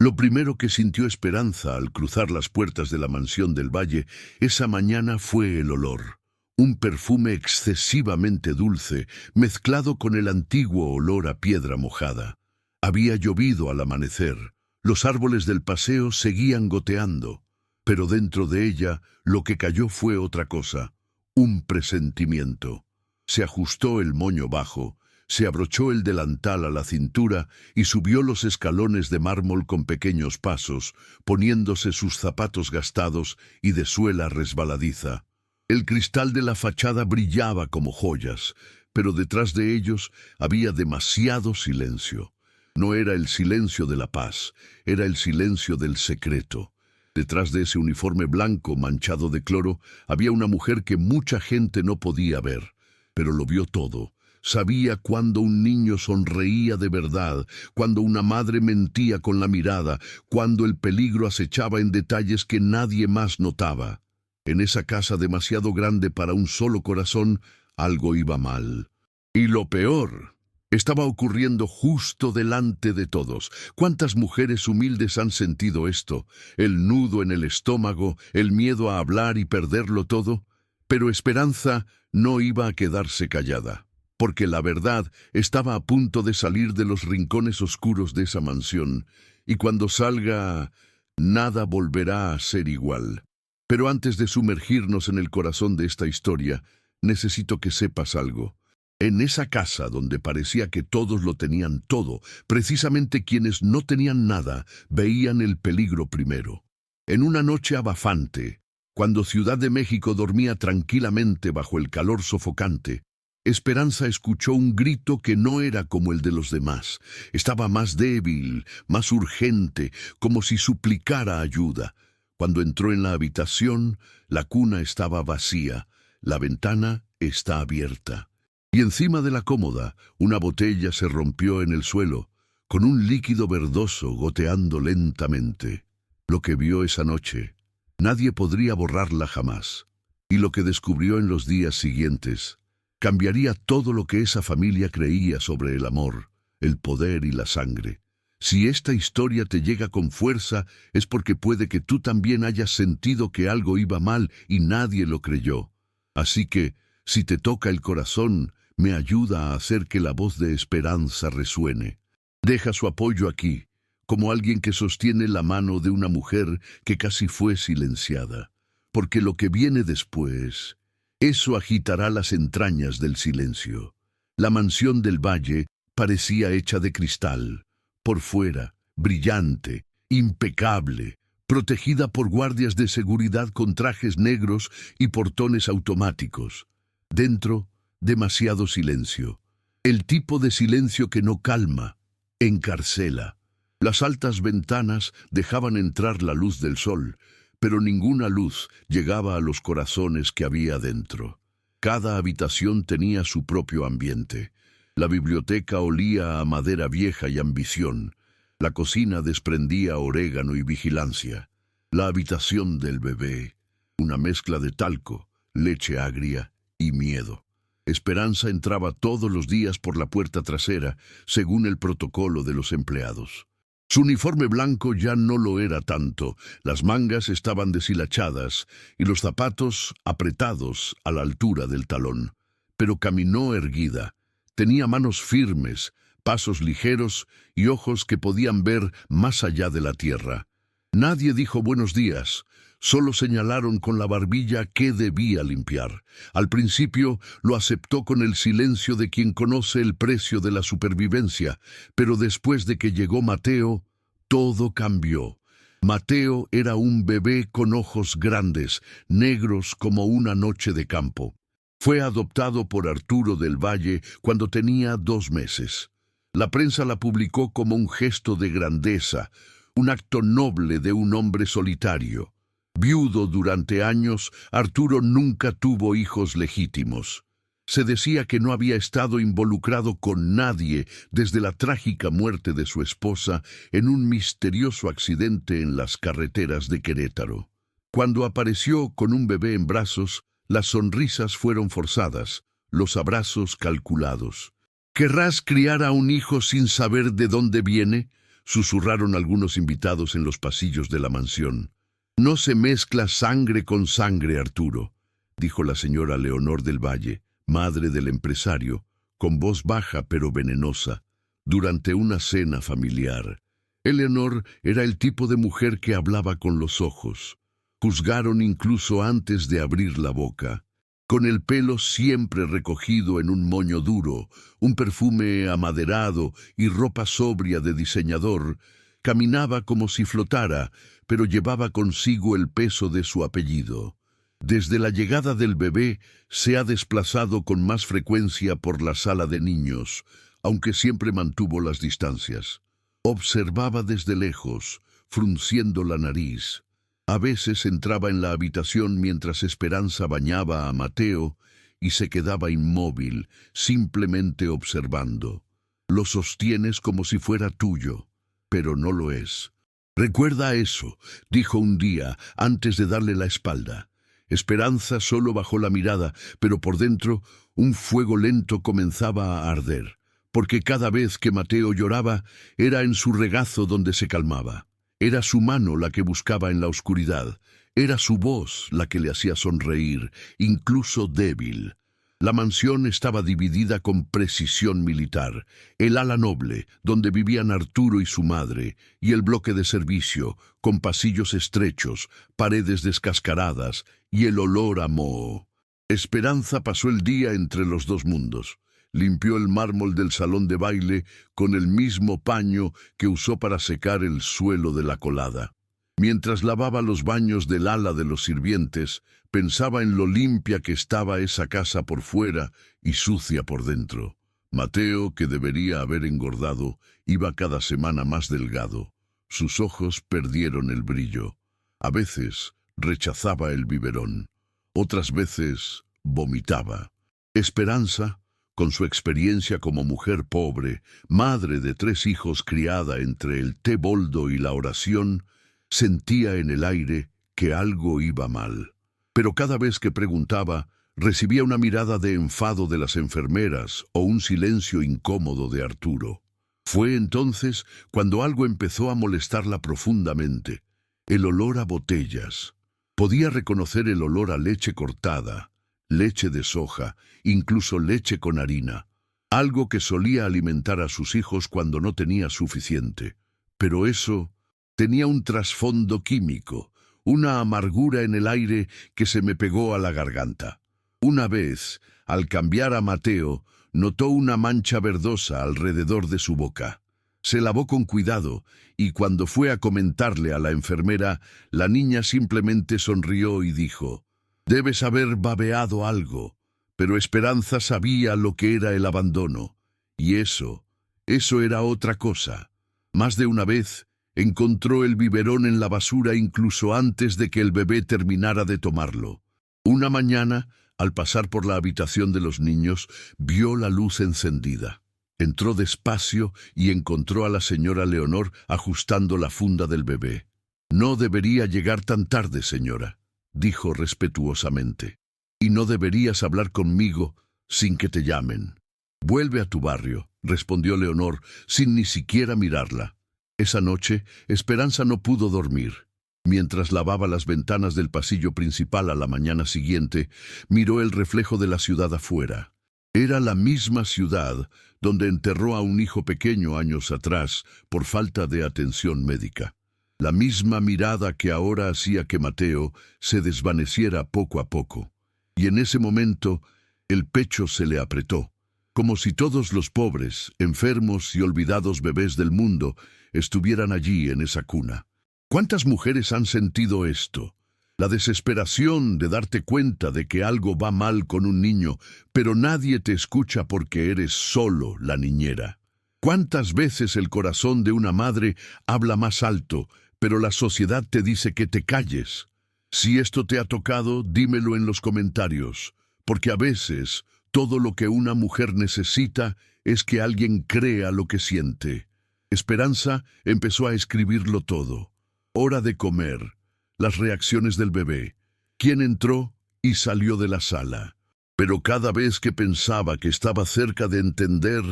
Lo primero que sintió Esperanza al cruzar las puertas de la mansión del valle esa mañana fue el olor. Un perfume excesivamente dulce, mezclado con el antiguo olor a piedra mojada. Había llovido al amanecer. Los árboles del paseo seguían goteando. Pero dentro de ella, lo que cayó fue otra cosa. Un presentimiento. Se ajustó el moño bajo, se abrochó el delantal a la cintura y subió los escalones de mármol con pequeños pasos, poniéndose sus zapatos gastados y de suela resbaladiza. El cristal de la fachada brillaba como joyas, pero detrás de ellos había demasiado silencio. No era el silencio de la paz, era el silencio del secreto. Detrás de ese uniforme blanco manchado de cloro había una mujer que mucha gente no podía ver, pero lo vio todo. Sabía cuando un niño sonreía de verdad, cuando una madre mentía con la mirada, cuando el peligro acechaba en detalles que nadie más notaba. En esa casa demasiado grande para un solo corazón, algo iba mal. Y lo peor, estaba ocurriendo justo delante de todos. ¿Cuántas mujeres humildes han sentido esto? El nudo en el estómago, el miedo a hablar y perderlo todo. Pero Esperanza no iba a quedarse callada, porque la verdad estaba a punto de salir de los rincones oscuros de esa mansión, y cuando salga, nada volverá a ser igual. Pero antes de sumergirnos en el corazón de esta historia, necesito que sepas algo. En esa casa donde parecía que todos lo tenían todo, precisamente quienes no tenían nada, veían el peligro primero. En una noche abafante, cuando Ciudad de México dormía tranquilamente bajo el calor sofocante, Esperanza escuchó un grito que no era como el de los demás. Estaba más débil, más urgente, como si suplicara ayuda. Cuando entró en la habitación, la cuna estaba vacía, la ventana está abierta. Y encima de la cómoda, una botella se rompió en el suelo, con un líquido verdoso goteando lentamente. Lo que vio esa noche, nadie podría borrarla jamás. Y lo que descubrió en los días siguientes, cambiaría todo lo que esa familia creía sobre el amor, el poder y la sangre. Si esta historia te llega con fuerza, es porque puede que tú también hayas sentido que algo iba mal y nadie lo creyó. Así que, si te toca el corazón, me ayuda a hacer que la voz de Esperanza resuene. Deja su apoyo aquí, como alguien que sostiene la mano de una mujer que casi fue silenciada. Porque lo que viene después, eso agitará las entrañas del silencio. La mansión del valle parecía hecha de cristal. Por fuera, brillante, impecable, protegida por guardias de seguridad con trajes negros y portones automáticos. Dentro, demasiado silencio. El tipo de silencio que no calma, encarcela. Las altas ventanas dejaban entrar la luz del sol, pero ninguna luz llegaba a los corazones que había dentro. Cada habitación tenía su propio ambiente. La biblioteca olía a madera vieja y ambición. La cocina desprendía orégano y vigilancia. La habitación del bebé, una mezcla de talco, leche agria y miedo. Esperanza entraba todos los días por la puerta trasera, según el protocolo de los empleados. Su uniforme blanco ya no lo era tanto, las mangas estaban deshilachadas y los zapatos apretados a la altura del talón. Pero caminó erguida. Tenía manos firmes, pasos ligeros y ojos que podían ver más allá de la tierra. Nadie dijo buenos días, solo señalaron con la barbilla qué debía limpiar. Al principio lo aceptó con el silencio de quien conoce el precio de la supervivencia, pero después de que llegó Mateo, todo cambió. Mateo era un bebé con ojos grandes, negros como una noche de campo. Fue adoptado por Arturo del Valle cuando tenía 2 meses. La prensa la publicó como un gesto de grandeza, un acto noble de un hombre solitario. Viudo durante años, Arturo nunca tuvo hijos legítimos. Se decía que no había estado involucrado con nadie desde la trágica muerte de su esposa en un misterioso accidente en las carreteras de Querétaro. Cuando apareció con un bebé en brazos, las sonrisas fueron forzadas, los abrazos calculados. ¿Querrás criar a un hijo sin saber de dónde viene? susurraron algunos invitados en los pasillos de la mansión. «No se mezcla sangre con sangre, Arturo», dijo la señora Leonor del Valle, madre del empresario, con voz baja pero venenosa, durante una cena familiar. Eleanor era el tipo de mujer que hablaba con los ojos. Juzgaron incluso antes de abrir la boca. Con el pelo siempre recogido en un moño duro, un perfume amaderado y ropa sobria de diseñador, caminaba como si flotara, pero llevaba consigo el peso de su apellido. Desde la llegada del bebé se ha desplazado con más frecuencia por la sala de niños, aunque siempre mantuvo las distancias. Observaba desde lejos, frunciendo la nariz. A veces entraba en la habitación mientras Esperanza bañaba a Mateo y se quedaba inmóvil, simplemente observando. Lo sostienes como si fuera tuyo, pero no lo es. «Recuerda eso», dijo un día antes de darle la espalda. Esperanza solo bajó la mirada, pero por dentro un fuego lento comenzaba a arder, porque cada vez que Mateo lloraba era en su regazo donde se calmaba. Era su mano la que buscaba en la oscuridad, era su voz la que le hacía sonreír, incluso débil. La mansión estaba dividida con precisión militar, el ala noble, donde vivían Arturo y su madre, y el bloque de servicio, con pasillos estrechos, paredes descascaradas y el olor a moho. Esperanza pasó el día entre los dos mundos. Limpió el mármol del salón de baile con el mismo paño que usó para secar el suelo de la colada. Mientras lavaba los baños del ala de los sirvientes, pensaba en lo limpia que estaba esa casa por fuera y sucia por dentro. Mateo, que debería haber engordado, iba cada semana más delgado. Sus ojos perdieron el brillo. A veces rechazaba el biberón. Otras veces vomitaba. Esperanza, con su experiencia como mujer pobre, madre de 3 hijos criada entre el té boldo y la oración, sentía en el aire que algo iba mal. Pero cada vez que preguntaba, recibía una mirada de enfado de las enfermeras o un silencio incómodo de Arturo. Fue entonces cuando algo empezó a molestarla profundamente. El olor a botellas. Podía reconocer el olor a leche cortada, leche de soja, incluso leche con harina. Algo que solía alimentar a sus hijos cuando no tenía suficiente. Pero eso tenía un trasfondo químico, una amargura en el aire que se me pegó a la garganta. Una vez, al cambiar a Mateo, notó una mancha verdosa alrededor de su boca. Se lavó con cuidado y cuando fue a comentarle a la enfermera, la niña simplemente sonrió y dijo: «Debes haber babeado algo». Pero Esperanza sabía lo que era el abandono. Y eso era otra cosa. Más de una vez encontró el biberón en la basura incluso antes de que el bebé terminara de tomarlo. Una mañana, al pasar por la habitación de los niños, vio la luz encendida. Entró despacio y encontró a la señora Leonor ajustando la funda del bebé. «No debería llegar tan tarde, señora», dijo respetuosamente. «Y no deberías hablar conmigo sin que te llamen». «Vuelve a tu barrio», respondió Leonor, sin ni siquiera mirarla. Esa noche, Esperanza no pudo dormir. Mientras lavaba las ventanas del pasillo principal a la mañana siguiente, miró el reflejo de la ciudad afuera. Era la misma ciudad donde enterró a un hijo pequeño años atrás por falta de atención médica. La misma mirada que ahora hacía que Mateo se desvaneciera poco a poco. Y en ese momento, el pecho se le apretó, como si todos los pobres, enfermos y olvidados bebés del mundo estuvieran allí en esa cuna. ¿Cuántas mujeres han sentido esto? La desesperación de darte cuenta de que algo va mal con un niño, pero nadie te escucha porque eres solo la niñera. ¿Cuántas veces el corazón de una madre habla más alto, pero la sociedad te dice que te calles? Si esto te ha tocado, dímelo en los comentarios, porque a veces todo lo que una mujer necesita es que alguien crea lo que siente. Esperanza empezó a escribirlo todo. Hora de comer, las reacciones del bebé, quién entró y salió de la sala. Pero cada vez que pensaba que estaba cerca de entender,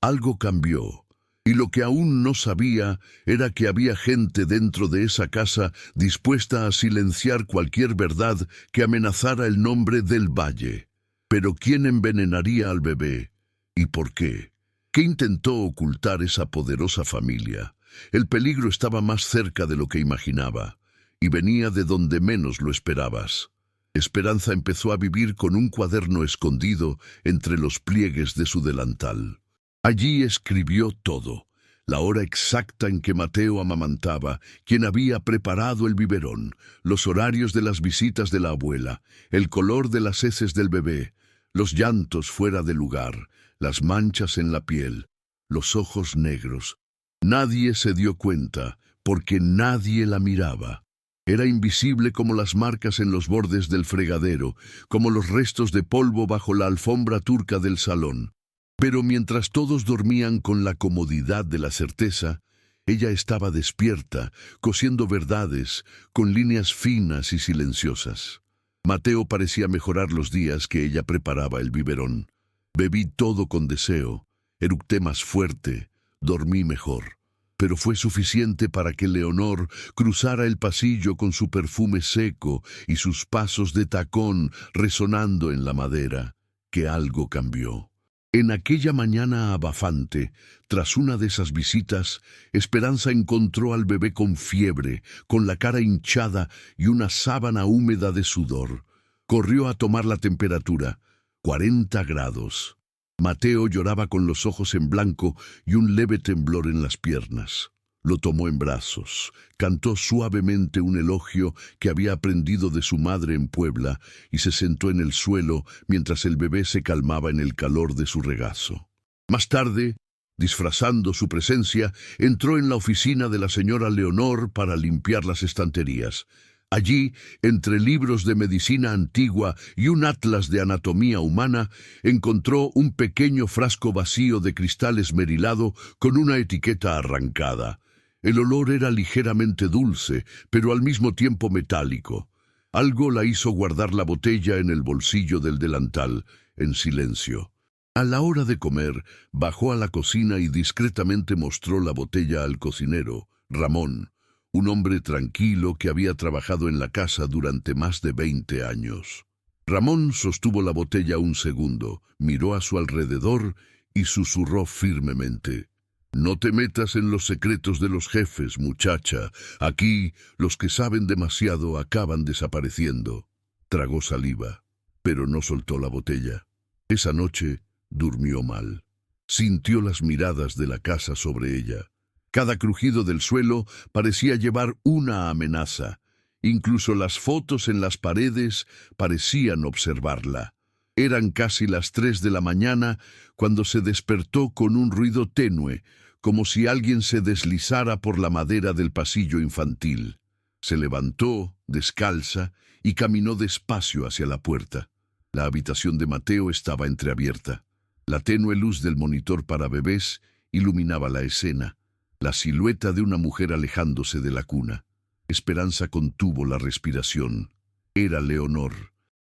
algo cambió. Y lo que aún no sabía era que había gente dentro de esa casa dispuesta a silenciar cualquier verdad que amenazara el nombre del Valle. Pero ¿quién envenenaría al bebé? ¿Y por qué? ¿Qué intentó ocultar esa poderosa familia? El peligro estaba más cerca de lo que imaginaba, y venía de donde menos lo esperabas. Esperanza empezó a vivir con un cuaderno escondido entre los pliegues de su delantal. Allí escribió todo: la hora exacta en que Mateo amamantaba, quién había preparado el biberón, los horarios de las visitas de la abuela, el color de las heces del bebé, los llantos fuera de lugar, las manchas en la piel, los ojos negros. Nadie se dio cuenta, porque nadie la miraba. Era invisible como las marcas en los bordes del fregadero, como los restos de polvo bajo la alfombra turca del salón. Pero mientras todos dormían con la comodidad de la certeza, ella estaba despierta, cosiendo verdades, con líneas finas y silenciosas. Mateo parecía mejorar los días que ella preparaba el biberón. Bebí todo con deseo, eructé más fuerte, dormí mejor. Pero fue suficiente para que Leonor cruzara el pasillo con su perfume seco y sus pasos de tacón resonando en la madera, que algo cambió. En aquella mañana abafante, tras una de esas visitas, Esperanza encontró al bebé con fiebre, con la cara hinchada y una sábana húmeda de sudor. Corrió a tomar la temperatura, 40 grados. Mateo lloraba con los ojos en blanco y un leve temblor en las piernas. Lo tomó en brazos, cantó suavemente un elogio que había aprendido de su madre en Puebla y se sentó en el suelo mientras el bebé se calmaba en el calor de su regazo. Más tarde, disfrazando su presencia, entró en la oficina de la señora Leonor para limpiar las estanterías. Allí, entre libros de medicina antigua y un atlas de anatomía humana, encontró un pequeño frasco vacío de cristal esmerilado con una etiqueta arrancada. El olor era ligeramente dulce, pero al mismo tiempo metálico. Algo la hizo guardar la botella en el bolsillo del delantal, en silencio. A la hora de comer, bajó a la cocina y discretamente mostró la botella al cocinero, Ramón, un hombre tranquilo que había trabajado en la casa durante más de 20 años. Ramón sostuvo la botella un segundo, miró a su alrededor y susurró firmemente: «No te metas en los secretos de los jefes, muchacha. Aquí, los que saben demasiado acaban desapareciendo». Tragó saliva, pero no soltó la botella. Esa noche durmió mal. Sintió las miradas de la casa sobre ella. Cada crujido del suelo parecía llevar una amenaza. Incluso las fotos en las paredes parecían observarla. Eran casi las 3 de la mañana cuando se despertó con un ruido tenue, como si alguien se deslizara por la madera del pasillo infantil. Se levantó, descalza, y caminó despacio hacia la puerta. La habitación de Mateo estaba entreabierta. La tenue luz del monitor para bebés iluminaba la escena. La silueta de una mujer alejándose de la cuna. Esperanza contuvo la respiración. Era Leonor.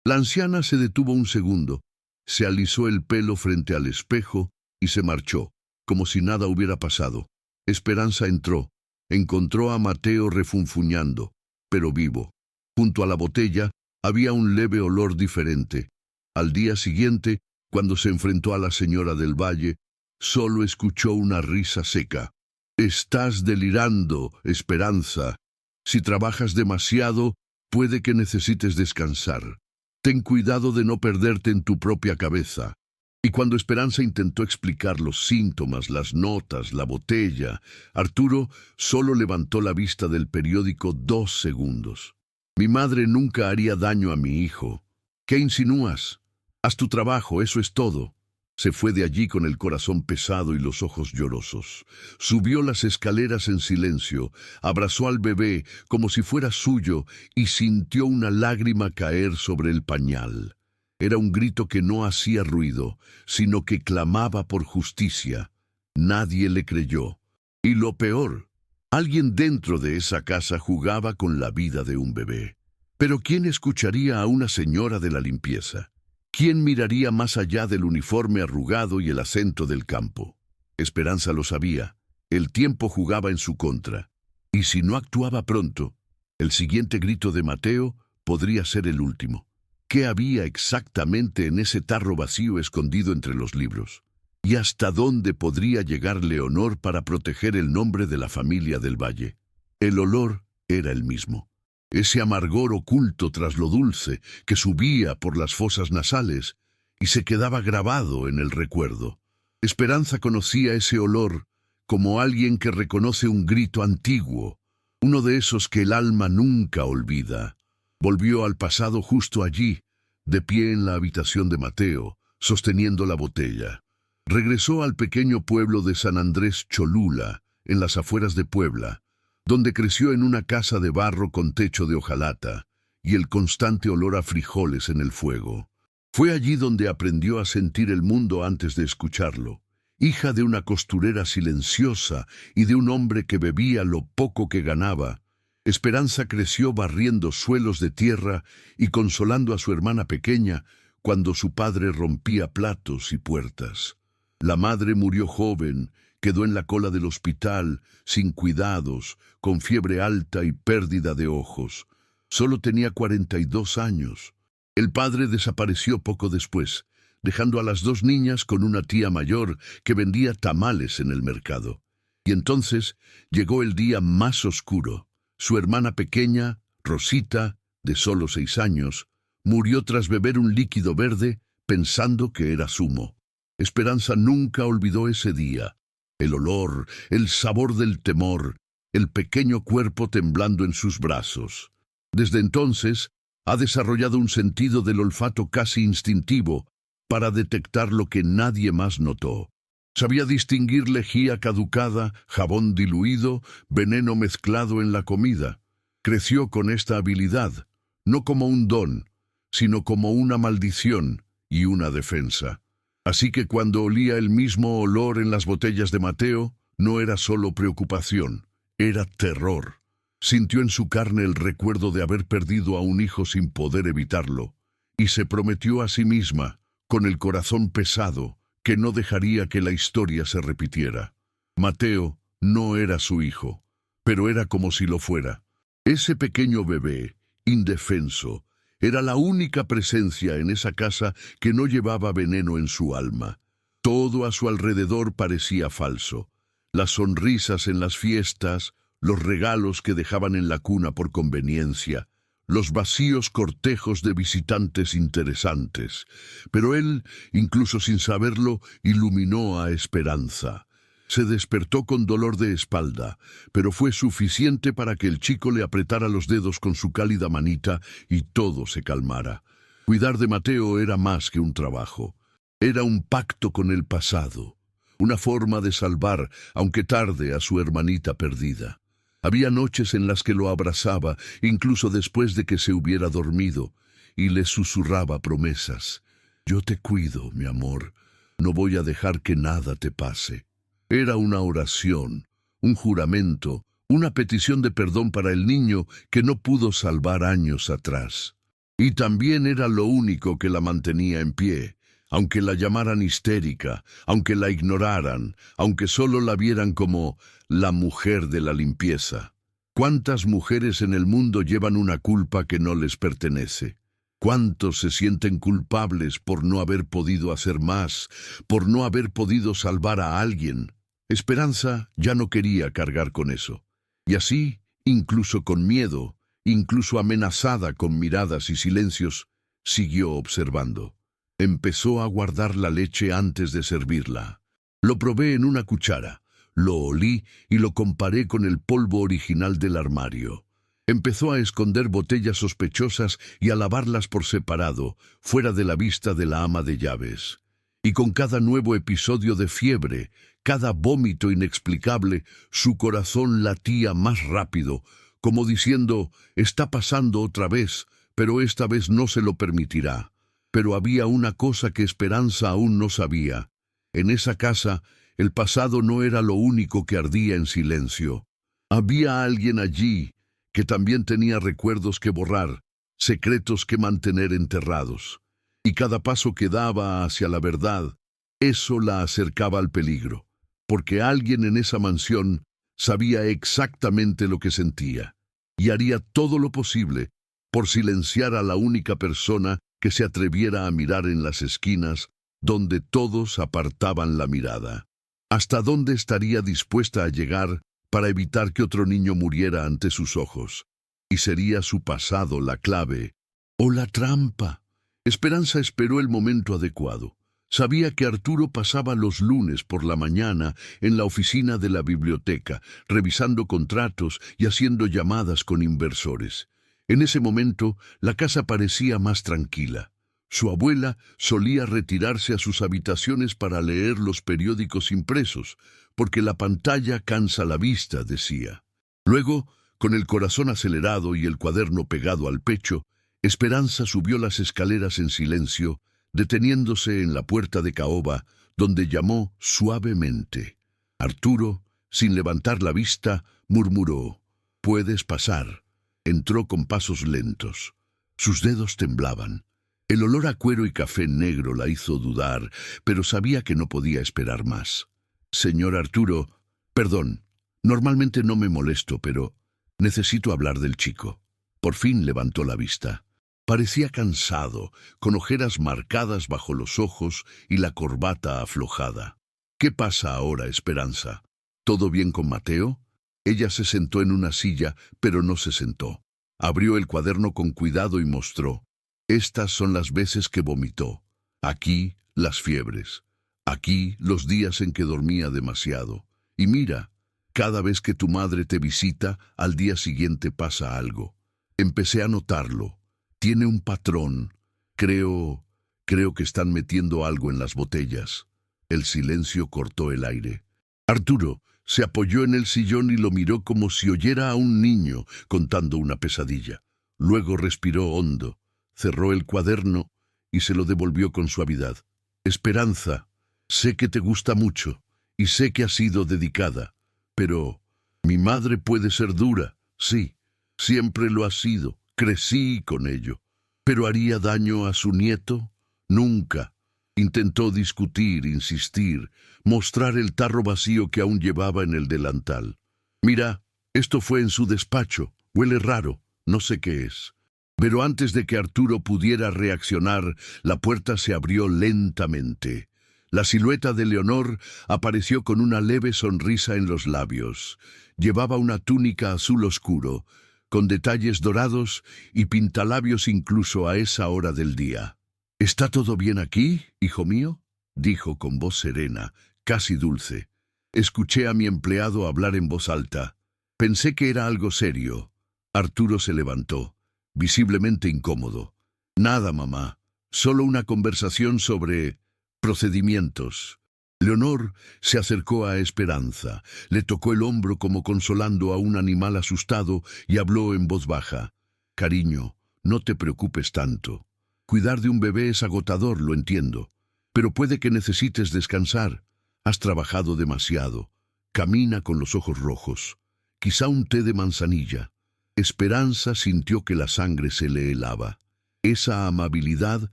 La anciana se detuvo un segundo, se alisó el pelo frente al espejo y se marchó, como si nada hubiera pasado. Esperanza entró, encontró a Mateo refunfuñando, pero vivo. Junto a la botella había un leve olor diferente. Al día siguiente, cuando se enfrentó a la señora del Valle, solo escuchó una risa seca. «Estás delirando, Esperanza. Si trabajas demasiado, puede que necesites descansar. Ten cuidado de no perderte en tu propia cabeza». Y cuando Esperanza intentó explicar los síntomas, las notas, la botella, Arturo solo levantó la vista del periódico 2 segundos. «Mi madre nunca haría daño a mi hijo». «¿Qué insinúas? Haz tu trabajo, eso es todo». Se fue de allí con el corazón pesado y los ojos llorosos. Subió las escaleras en silencio, abrazó al bebé como si fuera suyo y sintió una lágrima caer sobre el pañal. Era un grito que no hacía ruido, sino que clamaba por justicia. Nadie le creyó. Y lo peor, alguien dentro de esa casa jugaba con la vida de un bebé. Pero ¿quién escucharía a una señora de la limpieza? ¿Quién miraría más allá del uniforme arrugado y el acento del campo? Esperanza lo sabía. El tiempo jugaba en su contra, y si no actuaba pronto, el siguiente grito de Mateo podría ser el último. ¿Qué había exactamente en ese tarro vacío escondido entre los libros? ¿Y hasta dónde podría llegar Leonor para proteger el nombre de la familia del Valle? El olor era el mismo. Ese amargor oculto tras lo dulce que subía por las fosas nasales y se quedaba grabado en el recuerdo. Esperanza conocía ese olor como alguien que reconoce un grito antiguo, uno de esos que el alma nunca olvida. Volvió al pasado justo allí, de pie en la habitación de Mateo, sosteniendo la botella. Regresó al pequeño pueblo de San Andrés Cholula, en las afueras de Puebla, donde creció en una casa de barro con techo de hojalata y el constante olor a frijoles en el fuego. Fue allí donde aprendió a sentir el mundo antes de escucharlo. Hija de una costurera silenciosa y de un hombre que bebía lo poco que ganaba, Esperanza creció barriendo suelos de tierra y consolando a su hermana pequeña cuando su padre rompía platos y puertas. La madre murió joven, quedó en la cola del hospital, sin cuidados, con fiebre alta y pérdida de ojos. Solo tenía 42 años. El padre desapareció poco después, dejando a las dos niñas con una tía mayor que vendía tamales en el mercado. Y entonces llegó el día más oscuro. Su hermana pequeña, Rosita, de solo 6 años, murió tras beber un líquido verde pensando que era zumo. Esperanza nunca olvidó ese día. El olor, el sabor del temor, el pequeño cuerpo temblando en sus brazos. Desde entonces, ha desarrollado un sentido del olfato casi instintivo para detectar lo que nadie más notó. Sabía distinguir lejía caducada, jabón diluido, veneno mezclado en la comida. Creció con esta habilidad, no como un don, sino como una maldición y una defensa. Así que cuando olía el mismo olor en las botellas de Mateo, no era solo preocupación, era terror. Sintió en su carne el recuerdo de haber perdido a un hijo sin poder evitarlo, y se prometió a sí misma, con el corazón pesado, que no dejaría que la historia se repitiera. Mateo no era su hijo, pero era como si lo fuera. Ese pequeño bebé, indefenso, era la única presencia en esa casa que no llevaba veneno en su alma. Todo a su alrededor parecía falso. Las sonrisas en las fiestas, los regalos que dejaban en la cuna por conveniencia, los vacíos cortejos de visitantes interesantes. Pero él, incluso sin saberlo, iluminó a Esperanza. Se despertó con dolor de espalda, pero fue suficiente para que el chico le apretara los dedos con su cálida manita y todo se calmara. Cuidar de Mateo era más que un trabajo. Era un pacto con el pasado, una forma de salvar, aunque tarde, a su hermanita perdida. Había noches en las que lo abrazaba, incluso después de que se hubiera dormido, y le susurraba promesas. «Yo te cuido, mi amor. No voy a dejar que nada te pase». Era una oración, un juramento, una petición de perdón para el niño que no pudo salvar años atrás. Y también era lo único que la mantenía en pie, aunque la llamaran histérica, aunque la ignoraran, aunque solo la vieran como la mujer de la limpieza. ¿Cuántas mujeres en el mundo llevan una culpa que no les pertenece? ¿Cuántos se sienten culpables por no haber podido hacer más, por no haber podido salvar a alguien? Esperanza ya no quería cargar con eso. Y así, incluso con miedo, incluso amenazada con miradas y silencios, siguió observando. Empezó a guardar la leche antes de servirla. Lo probé en una cuchara, lo olí y lo comparé con el polvo original del armario. Empezó a esconder botellas sospechosas y a lavarlas por separado, fuera de la vista de la ama de llaves. Y con cada nuevo episodio de fiebre, cada vómito inexplicable, su corazón latía más rápido, como diciendo, «Está pasando otra vez, pero esta vez no se lo permitirá». Pero había una cosa que Esperanza aún no sabía. En esa casa, el pasado no era lo único que ardía en silencio. Había alguien allí que también tenía recuerdos que borrar, secretos que mantener enterrados. Y cada paso que daba hacia la verdad, eso la acercaba al peligro. porque alguien en esa mansión sabía exactamente lo que sentía y haría todo lo posible por silenciar a la única persona que se atreviera a mirar en las esquinas donde todos apartaban la mirada. ¿Hasta dónde estaría dispuesta a llegar para evitar que otro niño muriera ante sus ojos? Y sería su pasado la clave o la trampa. Esperanza esperó el momento adecuado. Sabía que Arturo pasaba los lunes por la mañana en la oficina de la biblioteca, revisando contratos y haciendo llamadas con inversores. En ese momento, la casa parecía más tranquila. Su abuela solía retirarse a sus habitaciones para leer los periódicos impresos, porque la pantalla cansa la vista, decía. Luego, con el corazón acelerado y el cuaderno pegado al pecho, Esperanza subió las escaleras en silencio, deteniéndose en la puerta de caoba, donde llamó suavemente. Arturo, sin levantar la vista, murmuró: «Puedes pasar». Entró con pasos lentos. Sus dedos temblaban. El olor a cuero y café negro la hizo dudar, pero sabía que no podía esperar más. «Señor Arturo, perdón, normalmente no me molesto, pero necesito hablar del chico». Por fin levantó la vista. Parecía cansado, con ojeras marcadas bajo los ojos y la corbata aflojada. «¿Qué pasa ahora, Esperanza? ¿Todo bien con Mateo?» Ella se sentó en una silla, pero no se sentó. Abrió el cuaderno con cuidado y mostró: «Estas son las veces que vomitó. Aquí, las fiebres. Aquí, los días en que dormía demasiado. Y mira, cada vez que tu madre te visita, al día siguiente pasa algo. Empecé a notarlo. Tiene un patrón. Creo que están metiendo algo en las botellas». El silencio cortó el aire. Arturo se apoyó en el sillón y lo miró como si oyera a un niño contando una pesadilla. Luego respiró hondo, cerró el cuaderno y se lo devolvió con suavidad. «Esperanza, sé que te gusta mucho y sé que has sido dedicada, pero mi madre puede ser dura, sí, siempre lo ha sido, crecí con ello. ¿Pero haría daño a su nieto? Nunca». Intentó discutir, insistir, mostrar el tarro vacío que aún llevaba en el delantal. «Mira, esto fue en su despacho. Huele raro. No sé qué es». Pero antes de que Arturo pudiera reaccionar, la puerta se abrió lentamente. La silueta de Leonor apareció con una leve sonrisa en los labios. Llevaba una túnica azul oscuro, con detalles dorados y pintalabios incluso a esa hora del día. «¿Está todo bien aquí, hijo mío?», dijo con voz serena, casi dulce. «Escuché a mi empleado hablar en voz alta. Pensé que era algo serio». Arturo se levantó, visiblemente incómodo. «Nada, mamá. Solo una conversación sobre procedimientos». Leonor se acercó a Esperanza, le tocó el hombro como consolando a un animal asustado y habló en voz baja: «Cariño, no te preocupes tanto. Cuidar de un bebé es agotador, lo entiendo, pero puede que necesites descansar. Has trabajado demasiado. Camina con los ojos rojos. Quizá un té de manzanilla». Esperanza sintió que la sangre se le helaba. Esa amabilidad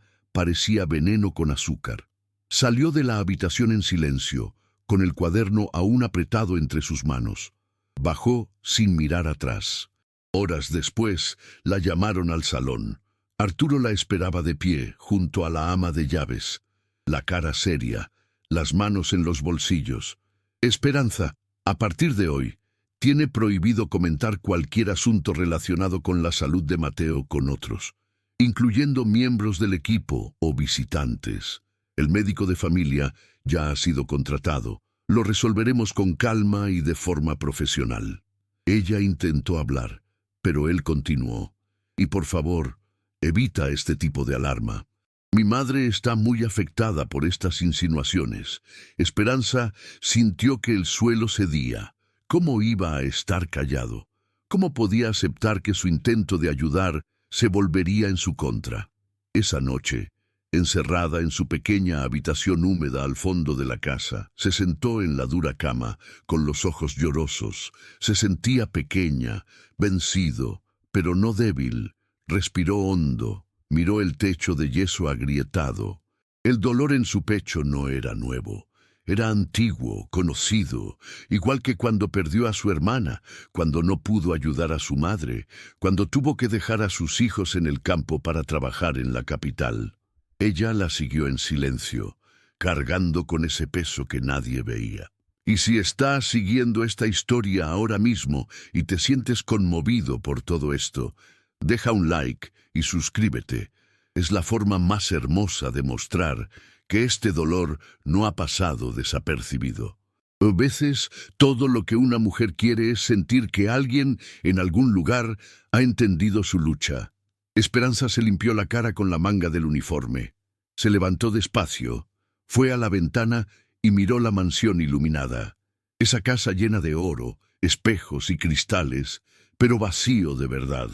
parecía veneno con azúcar. Salió de la habitación en silencio, con el cuaderno aún apretado entre sus manos. Bajó sin mirar atrás. Horas después, la llamaron al salón. Arturo la esperaba de pie, junto a la ama de llaves, la cara seria, las manos en los bolsillos. «Esperanza, a partir de hoy, tiene prohibido comentar cualquier asunto relacionado con la salud de Mateo con otros, incluyendo miembros del equipo o visitantes. El médico de familia ya ha sido contratado. Lo resolveremos con calma y de forma profesional». Ella intentó hablar, pero él continuó: «Y por favor, evita este tipo de alarma. Mi madre está muy afectada por estas insinuaciones». Esperanza sintió que el suelo cedía. ¿Cómo iba a estar callado? ¿Cómo podía aceptar que su intento de ayudar se volvería en su contra? Esa noche, encerrada en su pequeña habitación húmeda al fondo de la casa, se sentó en la dura cama, con los ojos llorosos. Se sentía pequeña, vencido, pero no débil. Respiró hondo, miró el techo de yeso agrietado. El dolor en su pecho no era nuevo. Era antiguo, conocido, igual que cuando perdió a su hermana, cuando no pudo ayudar a su madre, cuando tuvo que dejar a sus hijos en el campo para trabajar en la capital. Ella la siguió en silencio, cargando con ese peso que nadie veía. Y si estás siguiendo esta historia ahora mismo y te sientes conmovido por todo esto, deja un like y suscríbete. Es la forma más hermosa de mostrar que este dolor no ha pasado desapercibido. A veces, todo lo que una mujer quiere es sentir que alguien, en algún lugar, ha entendido su lucha. Esperanza se limpió la cara con la manga del uniforme. Se levantó despacio, fue a la ventana y miró la mansión iluminada. Esa casa llena de oro, espejos y cristales, pero vacío de verdad.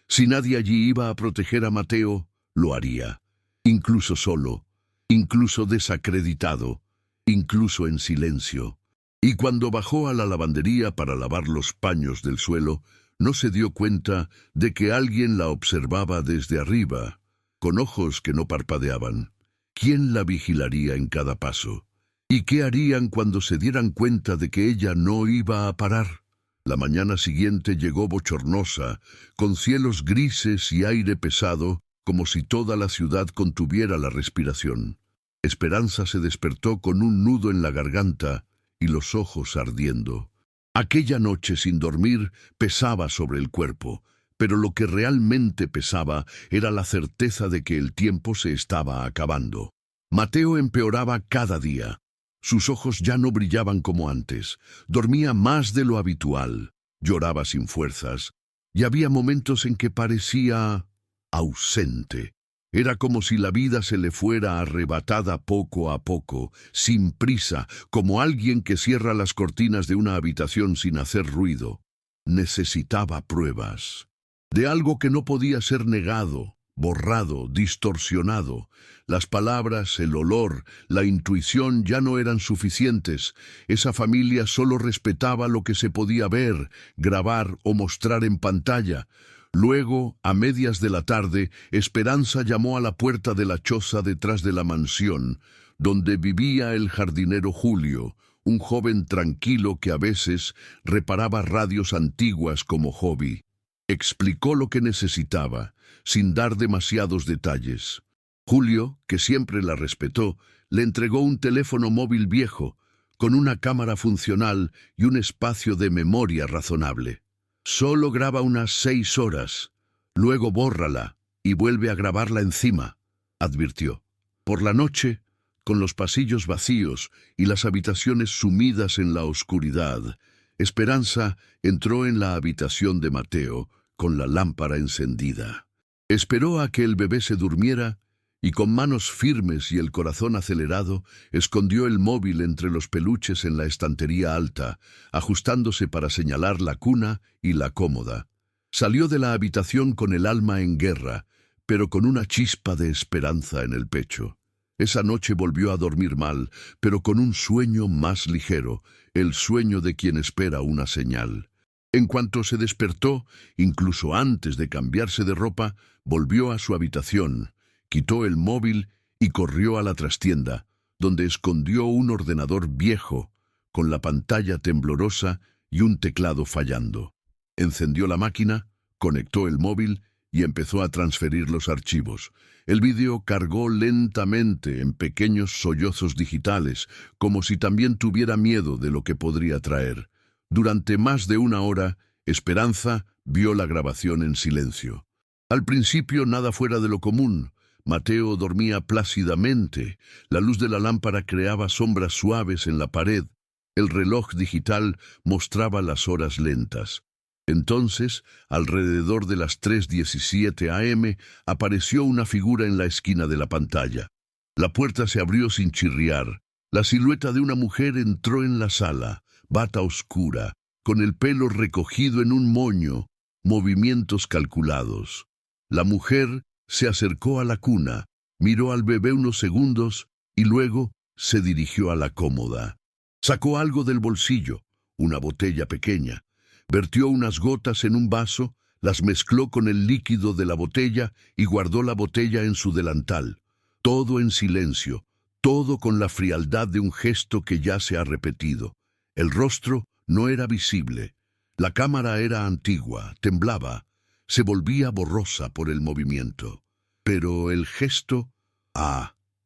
Si nadie allí iba a proteger a Mateo, lo haría. Incluso solo, incluso desacreditado, incluso en silencio. Y cuando bajó a la lavandería para lavar los paños del suelo, no se dio cuenta de que alguien la observaba desde arriba, con ojos que no parpadeaban. ¿Quién la vigilaría en cada paso? ¿Y qué harían cuando se dieran cuenta de que ella no iba a parar? La mañana siguiente llegó bochornosa, con cielos grises y aire pesado, como si toda la ciudad contuviera la respiración. Esperanza se despertó con un nudo en la garganta y los ojos ardiendo. Aquella noche sin dormir pesaba sobre el cuerpo, pero lo que realmente pesaba era la certeza de que el tiempo se estaba acabando. Mateo empeoraba cada día. Sus ojos ya no brillaban como antes, dormía más de lo habitual, lloraba sin fuerzas, y había momentos en que parecía ausente. Era como si la vida se le fuera arrebatada poco a poco, sin prisa, como alguien que cierra las cortinas de una habitación sin hacer ruido. Necesitaba pruebas, de algo que no podía ser negado, borrado, distorsionado. Las palabras, el olor, la intuición ya no eran suficientes. Esa familia solo respetaba lo que se podía ver, grabar o mostrar en pantalla. Luego, a medias de la tarde, Esperanza llamó a la puerta de la choza detrás de la mansión, donde vivía el jardinero Julio, un joven tranquilo que a veces reparaba radios antiguas como hobby. Explicó lo que necesitaba, sin dar demasiados detalles. Julio, que siempre la respetó, le entregó un teléfono móvil viejo, con una cámara funcional y un espacio de memoria razonable. Solo graba unas 6 horas, luego bórrala y vuelve a grabarla encima, advirtió. Por la noche, con los pasillos vacíos y las habitaciones sumidas en la oscuridad, Esperanza entró en la habitación de Mateo con la lámpara encendida. Esperó a que el bebé se durmiera y con manos firmes y el corazón acelerado, escondió el móvil entre los peluches en la estantería alta, ajustándose para señalar la cuna y la cómoda. Salió de la habitación con el alma en guerra, pero con una chispa de esperanza en el pecho. Esa noche volvió a dormir mal, pero con un sueño más ligero, el sueño de quien espera una señal. En cuanto se despertó, incluso antes de cambiarse de ropa, volvió a su habitación, quitó el móvil y corrió a la trastienda, donde escondió un ordenador viejo, con la pantalla temblorosa y un teclado fallando. Encendió la máquina, conectó el móvil y empezó a transferir los archivos. El vídeo cargó lentamente en pequeños sollozos digitales, como si también tuviera miedo de lo que podría traer. Durante más de 1 hora, Esperanza vio la grabación en silencio. Al principio nada fuera de lo común. Mateo dormía plácidamente, la luz de la lámpara creaba sombras suaves en la pared, el reloj digital mostraba las horas lentas. Entonces, alrededor de las 3:17 am, apareció una figura en la esquina de la pantalla. La puerta se abrió sin chirriar. La silueta de una mujer entró en la sala, bata oscura, con el pelo recogido en un moño, movimientos calculados. La mujer se acercó a la cuna, miró al bebé unos segundos y luego se dirigió a la cómoda. Sacó algo del bolsillo, una botella pequeña. Vertió unas gotas en un vaso, las mezcló con el líquido de la botella y guardó la botella en su delantal. Todo en silencio, todo con la frialdad de un gesto que ya se ha repetido. El rostro no era visible. La cámara era antigua, temblaba, se volvía borrosa por el movimiento. Pero el gesto,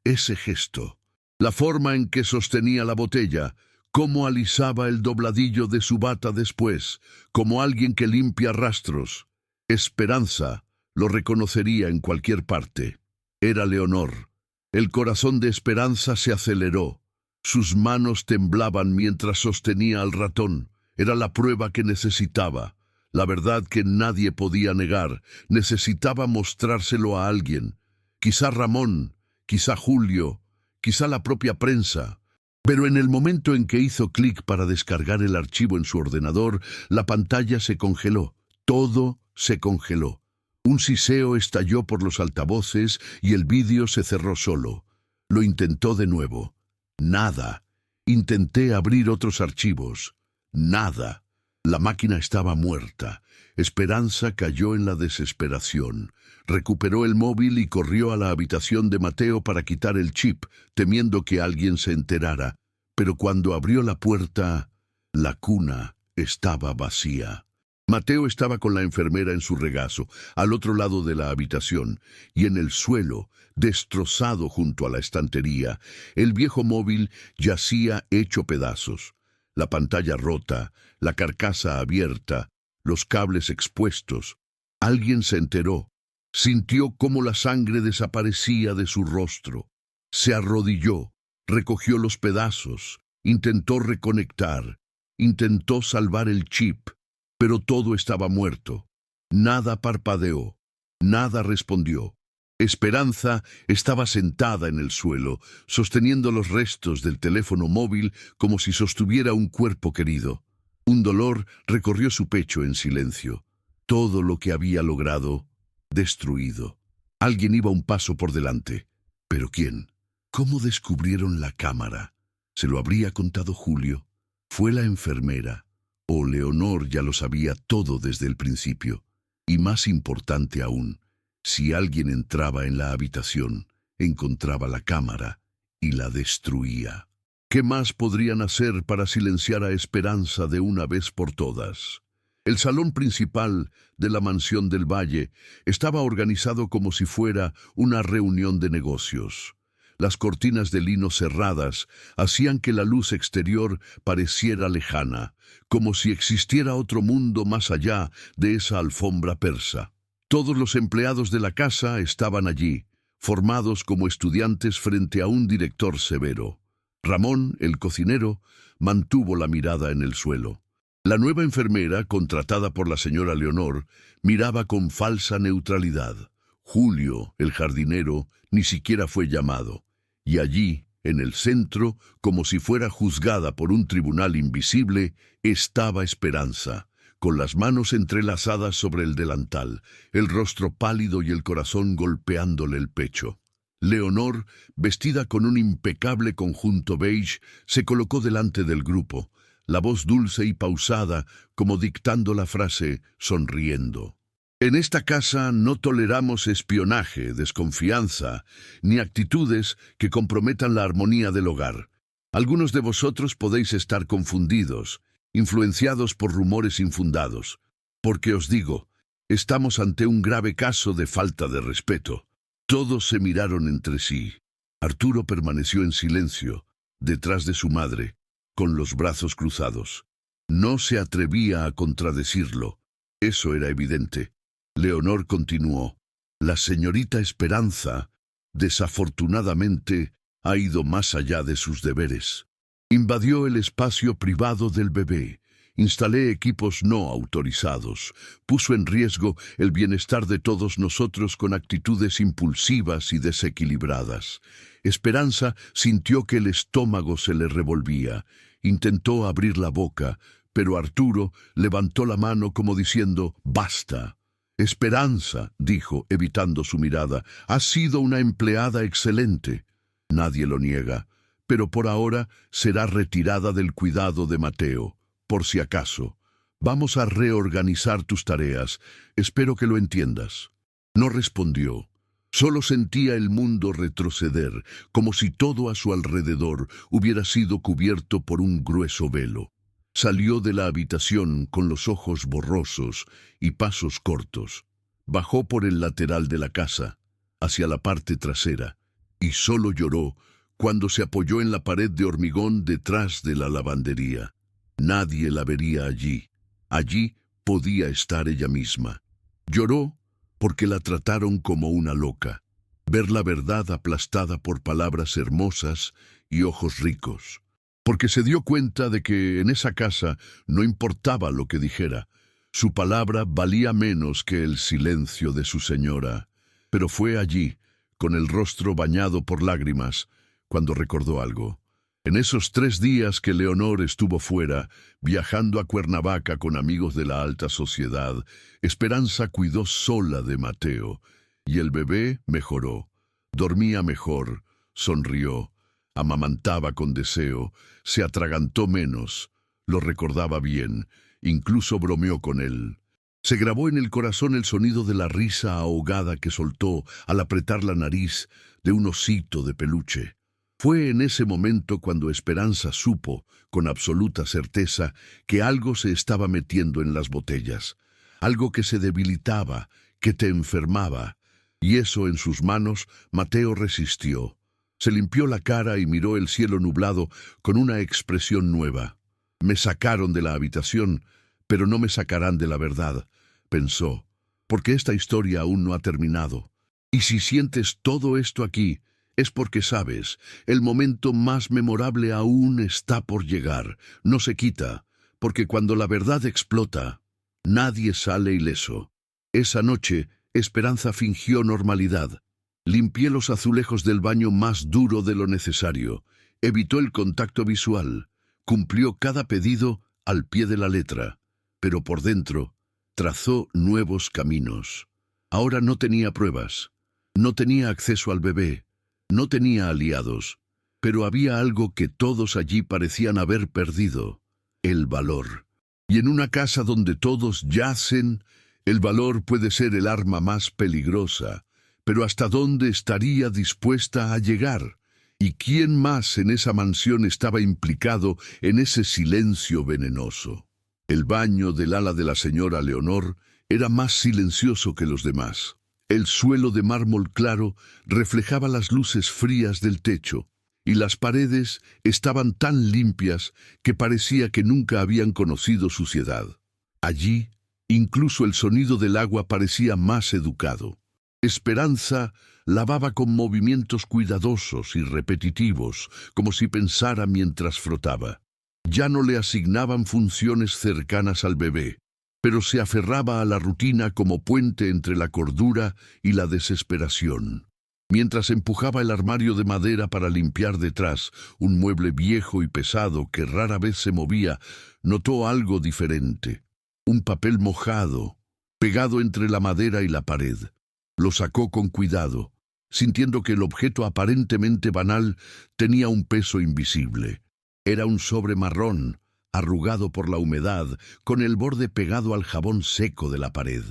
ese gesto, la forma en que sostenía la botella, cómo alisaba el dobladillo de su bata después, como alguien que limpia rastros. Esperanza lo reconocería en cualquier parte. Era Leonor. El corazón de Esperanza se aceleró. Sus manos temblaban mientras sostenía al ratón. Era la prueba que necesitaba. La verdad que nadie podía negar. Necesitaba mostrárselo a alguien. Quizá Ramón, quizá Julio, quizá la propia prensa. Pero en el momento en que hizo clic para descargar el archivo en su ordenador, la pantalla se congeló. Todo se congeló. Un siseo estalló por los altavoces y el vídeo se cerró solo. Lo intentó de nuevo. Nada. Intenté abrir otros archivos. Nada. La máquina estaba muerta. Esperanza cayó en la desesperación. Recuperó el móvil y corrió a la habitación de Mateo para quitar el chip, temiendo que alguien se enterara. Pero cuando abrió la puerta, la cuna estaba vacía. Mateo estaba con la enfermera en su regazo, al otro lado de la habitación, y en el suelo, destrozado junto a la estantería, el viejo móvil yacía hecho pedazos. La pantalla rota, la carcasa abierta, los cables expuestos. Alguien se enteró. Sintió cómo la sangre desaparecía de su rostro. Se arrodilló, recogió los pedazos, intentó reconectar, intentó salvar el chip, pero todo estaba muerto. Nada parpadeó, nada respondió. Esperanza estaba sentada en el suelo, sosteniendo los restos del teléfono móvil como si sostuviera un cuerpo querido. Un dolor recorrió su pecho en silencio. Todo lo que había logrado, destruido. Alguien iba un paso por delante. ¿Pero quién? ¿Cómo descubrieron la cámara? ¿Se lo habría contado Julio? ¿Fue la enfermera? ¿O Leonor ya lo sabía todo desde el principio? Y más importante aún, si alguien entraba en la habitación, encontraba la cámara y la destruía. ¿Qué más podrían hacer para silenciar a Esperanza de una vez por todas? El salón principal de la mansión del Valle estaba organizado como si fuera una reunión de negocios. Las cortinas de lino cerradas hacían que la luz exterior pareciera lejana, como si existiera otro mundo más allá de esa alfombra persa. Todos los empleados de la casa estaban allí, formados como estudiantes frente a un director severo. Ramón, el cocinero, mantuvo la mirada en el suelo. La nueva enfermera, contratada por la señora Leonor, miraba con falsa neutralidad. Julio, el jardinero, ni siquiera fue llamado. Y allí, en el centro, como si fuera juzgada por un tribunal invisible, estaba Esperanza, con las manos entrelazadas sobre el delantal, el rostro pálido y el corazón golpeándole el pecho. Leonor, vestida con un impecable conjunto beige, se colocó delante del grupo, la voz dulce y pausada, como dictando la frase, sonriendo. En esta casa no toleramos espionaje, desconfianza, ni actitudes que comprometan la armonía del hogar. Algunos de vosotros podéis estar confundidos, influenciados por rumores infundados, porque os digo, estamos ante un grave caso de falta de respeto. Todos se miraron entre sí. Arturo permaneció en silencio, detrás de su madre, con los brazos cruzados. No se atrevía a contradecirlo. Eso era evidente. Leonor continuó. La señorita Esperanza, desafortunadamente, ha ido más allá de sus deberes. Invadió el espacio privado del bebé. Instalé equipos no autorizados. Puso en riesgo el bienestar de todos nosotros con actitudes impulsivas y desequilibradas. Esperanza sintió que el estómago se le revolvía. Intentó abrir la boca, pero Arturo levantó la mano como diciendo, «Basta». Esperanza, dijo, evitando su mirada, ha sido una empleada excelente. Nadie lo niega, pero por ahora será retirada del cuidado de Mateo. Por si acaso, vamos a reorganizar tus tareas. Espero que lo entiendas. No respondió. Solo sentía el mundo retroceder, como si todo a su alrededor hubiera sido cubierto por un grueso velo. Salió de la habitación con los ojos borrosos y pasos cortos. Bajó por el lateral de la casa, hacia la parte trasera, y solo lloró cuando se apoyó en la pared de hormigón detrás de la lavandería. Nadie la vería allí. Allí podía estar ella misma. Lloró porque la trataron como una loca. Ver la verdad aplastada por palabras hermosas y ojos ricos. Porque se dio cuenta de que en esa casa no importaba lo que dijera. Su palabra valía menos que el silencio de su señora. Pero fue allí, con el rostro bañado por lágrimas, cuando recordó algo. En esos 3 días que Leonor estuvo fuera, viajando a Cuernavaca con amigos de la alta sociedad, Esperanza cuidó sola de Mateo, y el bebé mejoró. Dormía mejor, sonrió, amamantaba con deseo, se atragantó menos, lo recordaba bien, incluso bromeó con él. Se grabó en el corazón el sonido de la risa ahogada que soltó al apretar la nariz de un osito de peluche. Fue en ese momento cuando Esperanza supo, con absoluta certeza, que algo se estaba metiendo en las botellas, algo que se debilitaba, que te enfermaba, y eso en sus manos Mateo resistió. Se limpió la cara y miró el cielo nublado con una expresión nueva. Me sacaron de la habitación, pero no me sacarán de la verdad, pensó, porque esta historia aún no ha terminado. Y si sientes todo esto aquí, es porque sabes, el momento más memorable aún está por llegar. No se quita, porque cuando la verdad explota, nadie sale ileso. Esa noche, Esperanza fingió normalidad. Limpié los azulejos del baño más duro de lo necesario. Evitó el contacto visual. Cumplió cada pedido al pie de la letra. Pero por dentro, trazó nuevos caminos. Ahora no tenía pruebas. No tenía acceso al bebé. No tenía aliados, pero había algo que todos allí parecían haber perdido: el valor. Y en una casa donde todos yacen, el valor puede ser el arma más peligrosa, pero ¿hasta dónde estaría dispuesta a llegar? ¿Y quién más en esa mansión estaba implicado en ese silencio venenoso? El baño del ala de la señora Leonor era más silencioso que los demás. El suelo de mármol claro reflejaba las luces frías del techo, y las paredes estaban tan limpias que parecía que nunca habían conocido suciedad. Allí, incluso el sonido del agua parecía más educado. Esperanza lavaba con movimientos cuidadosos y repetitivos, como si pensara mientras frotaba. Ya no le asignaban funciones cercanas al bebé, pero se aferraba a la rutina como puente entre la cordura y la desesperación. Mientras empujaba el armario de madera para limpiar detrás, un mueble viejo y pesado que rara vez se movía, notó algo diferente. Un papel mojado, pegado entre la madera y la pared. Lo sacó con cuidado, sintiendo que el objeto aparentemente banal tenía un peso invisible. Era un sobre marrón, arrugado por la humedad, con el borde pegado al jabón seco de la pared.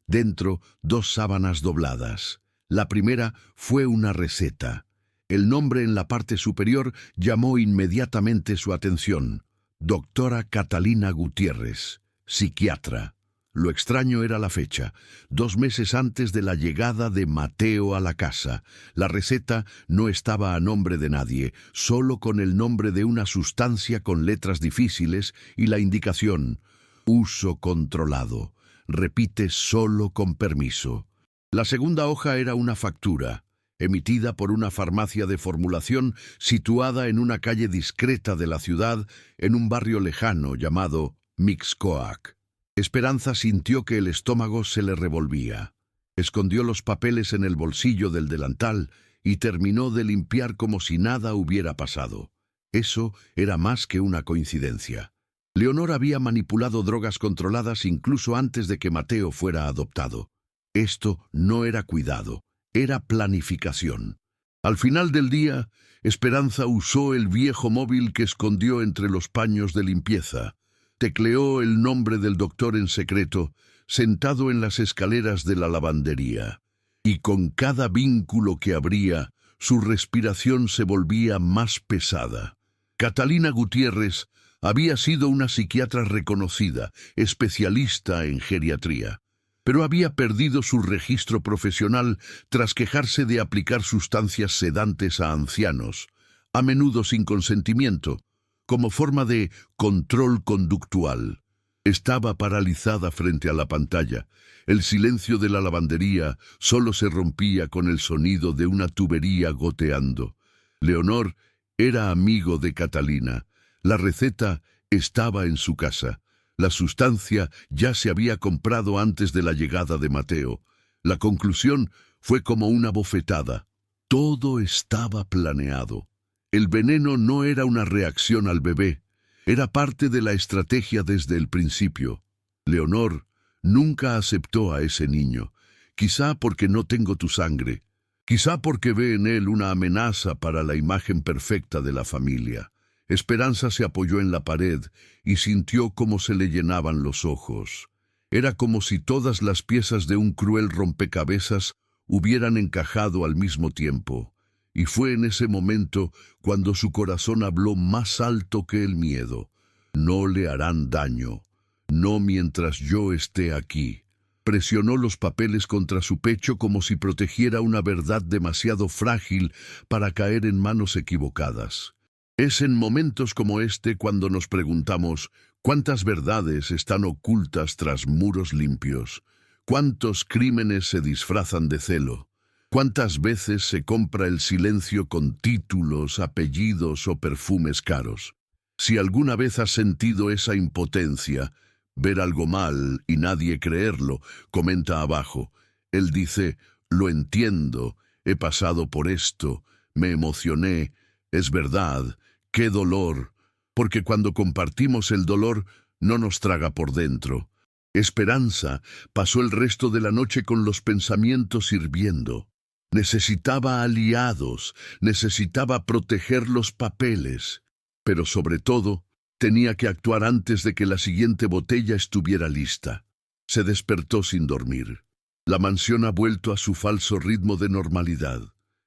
Dentro, 2 sábanas dobladas. La primera fue una receta. El nombre en la parte superior llamó inmediatamente su atención: Doctora Catalina Gutiérrez, psiquiatra. Lo extraño era la fecha, 2 meses antes de la llegada de Mateo a la casa. La receta no estaba a nombre de nadie, solo con el nombre de una sustancia con letras difíciles y la indicación: uso controlado. Repite solo con permiso. La segunda hoja era una factura, emitida por una farmacia de formulación situada en una calle discreta de la ciudad, en un barrio lejano llamado Mixcoac. Esperanza sintió que el estómago se le revolvía. Escondió los papeles en el bolsillo del delantal y terminó de limpiar como si nada hubiera pasado. Eso era más que una coincidencia. Leonor había manipulado drogas controladas incluso antes de que Mateo fuera adoptado. Esto no era cuidado, era planificación. Al final del día, Esperanza usó el viejo móvil que escondió entre los paños de limpieza. Tecleó el nombre del doctor en secreto, sentado en las escaleras de la lavandería. y con cada vínculo que abría, su respiración se volvía más pesada. Catalina Gutiérrez había sido una psiquiatra reconocida, especialista en geriatría, pero había perdido su registro profesional tras quejarse de aplicar sustancias sedantes a ancianos, a menudo sin consentimiento, como forma de control conductual. Estaba paralizada frente a la pantalla. El silencio de la lavandería solo se rompía con el sonido de una tubería goteando. Leonor era amigo de Catalina. La receta estaba en su casa. La sustancia ya se había comprado antes de la llegada de Mateo. La conclusión fue como una bofetada. Todo estaba planeado. El veneno no era una reacción al bebé. Era parte de la estrategia desde el principio. Leonor nunca aceptó a ese niño, quizá porque no tengo tu sangre, quizá porque ve en él una amenaza para la imagen perfecta de la familia. Esperanza se apoyó en la pared y sintió cómo se le llenaban los ojos. Era como si todas las piezas de un cruel rompecabezas hubieran encajado al mismo tiempo. Y fue en ese momento cuando su corazón habló más alto que el miedo. No le harán daño, no mientras yo esté aquí. Presionó los papeles contra su pecho como si protegiera una verdad demasiado frágil para caer en manos equivocadas. Es en momentos como este cuando nos preguntamos cuántas verdades están ocultas tras muros limpios, cuántos crímenes se disfrazan de celo. ¿Cuántas veces se compra el silencio con títulos, apellidos o perfumes caros? Si alguna vez has sentido esa impotencia, ver algo mal y nadie creerlo, comenta abajo. Él dice, lo entiendo, he pasado por esto, me emocioné, es verdad, qué dolor, porque cuando compartimos el dolor no nos traga por dentro. Esperanza pasó el resto de la noche con los pensamientos hirviendo. Necesitaba aliados, necesitaba proteger los papeles, pero sobre todo tenía que actuar antes de que la siguiente botella estuviera lista. Se despertó sin dormir. La mansión ha vuelto a su falso ritmo de normalidad,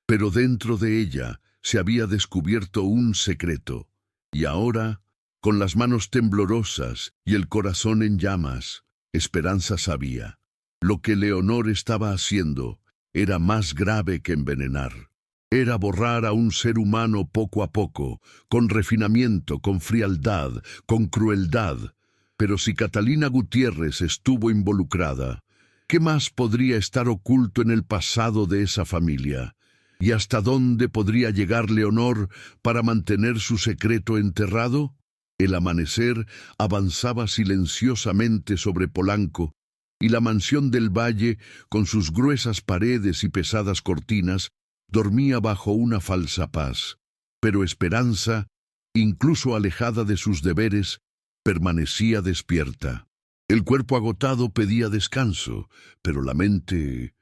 pero dentro de ella se había descubierto un secreto. Y ahora, con las manos temblorosas y el corazón en llamas, Esperanza sabía. Lo que Leonor estaba haciendo era más grave que envenenar. Era borrar a un ser humano poco a poco, con refinamiento, con frialdad, con crueldad. Pero si Catalina Gutiérrez estuvo involucrada, ¿qué más podría estar oculto en el pasado de esa familia? ¿Y hasta dónde podría llegar Leonor para mantener su secreto enterrado? El amanecer avanzaba silenciosamente sobre Polanco, y la mansión del Valle, con sus gruesas paredes y pesadas cortinas, dormía bajo una falsa paz. Pero Esperanza, incluso alejada de sus deberes, permanecía despierta. El cuerpo agotado pedía descanso, pero la mente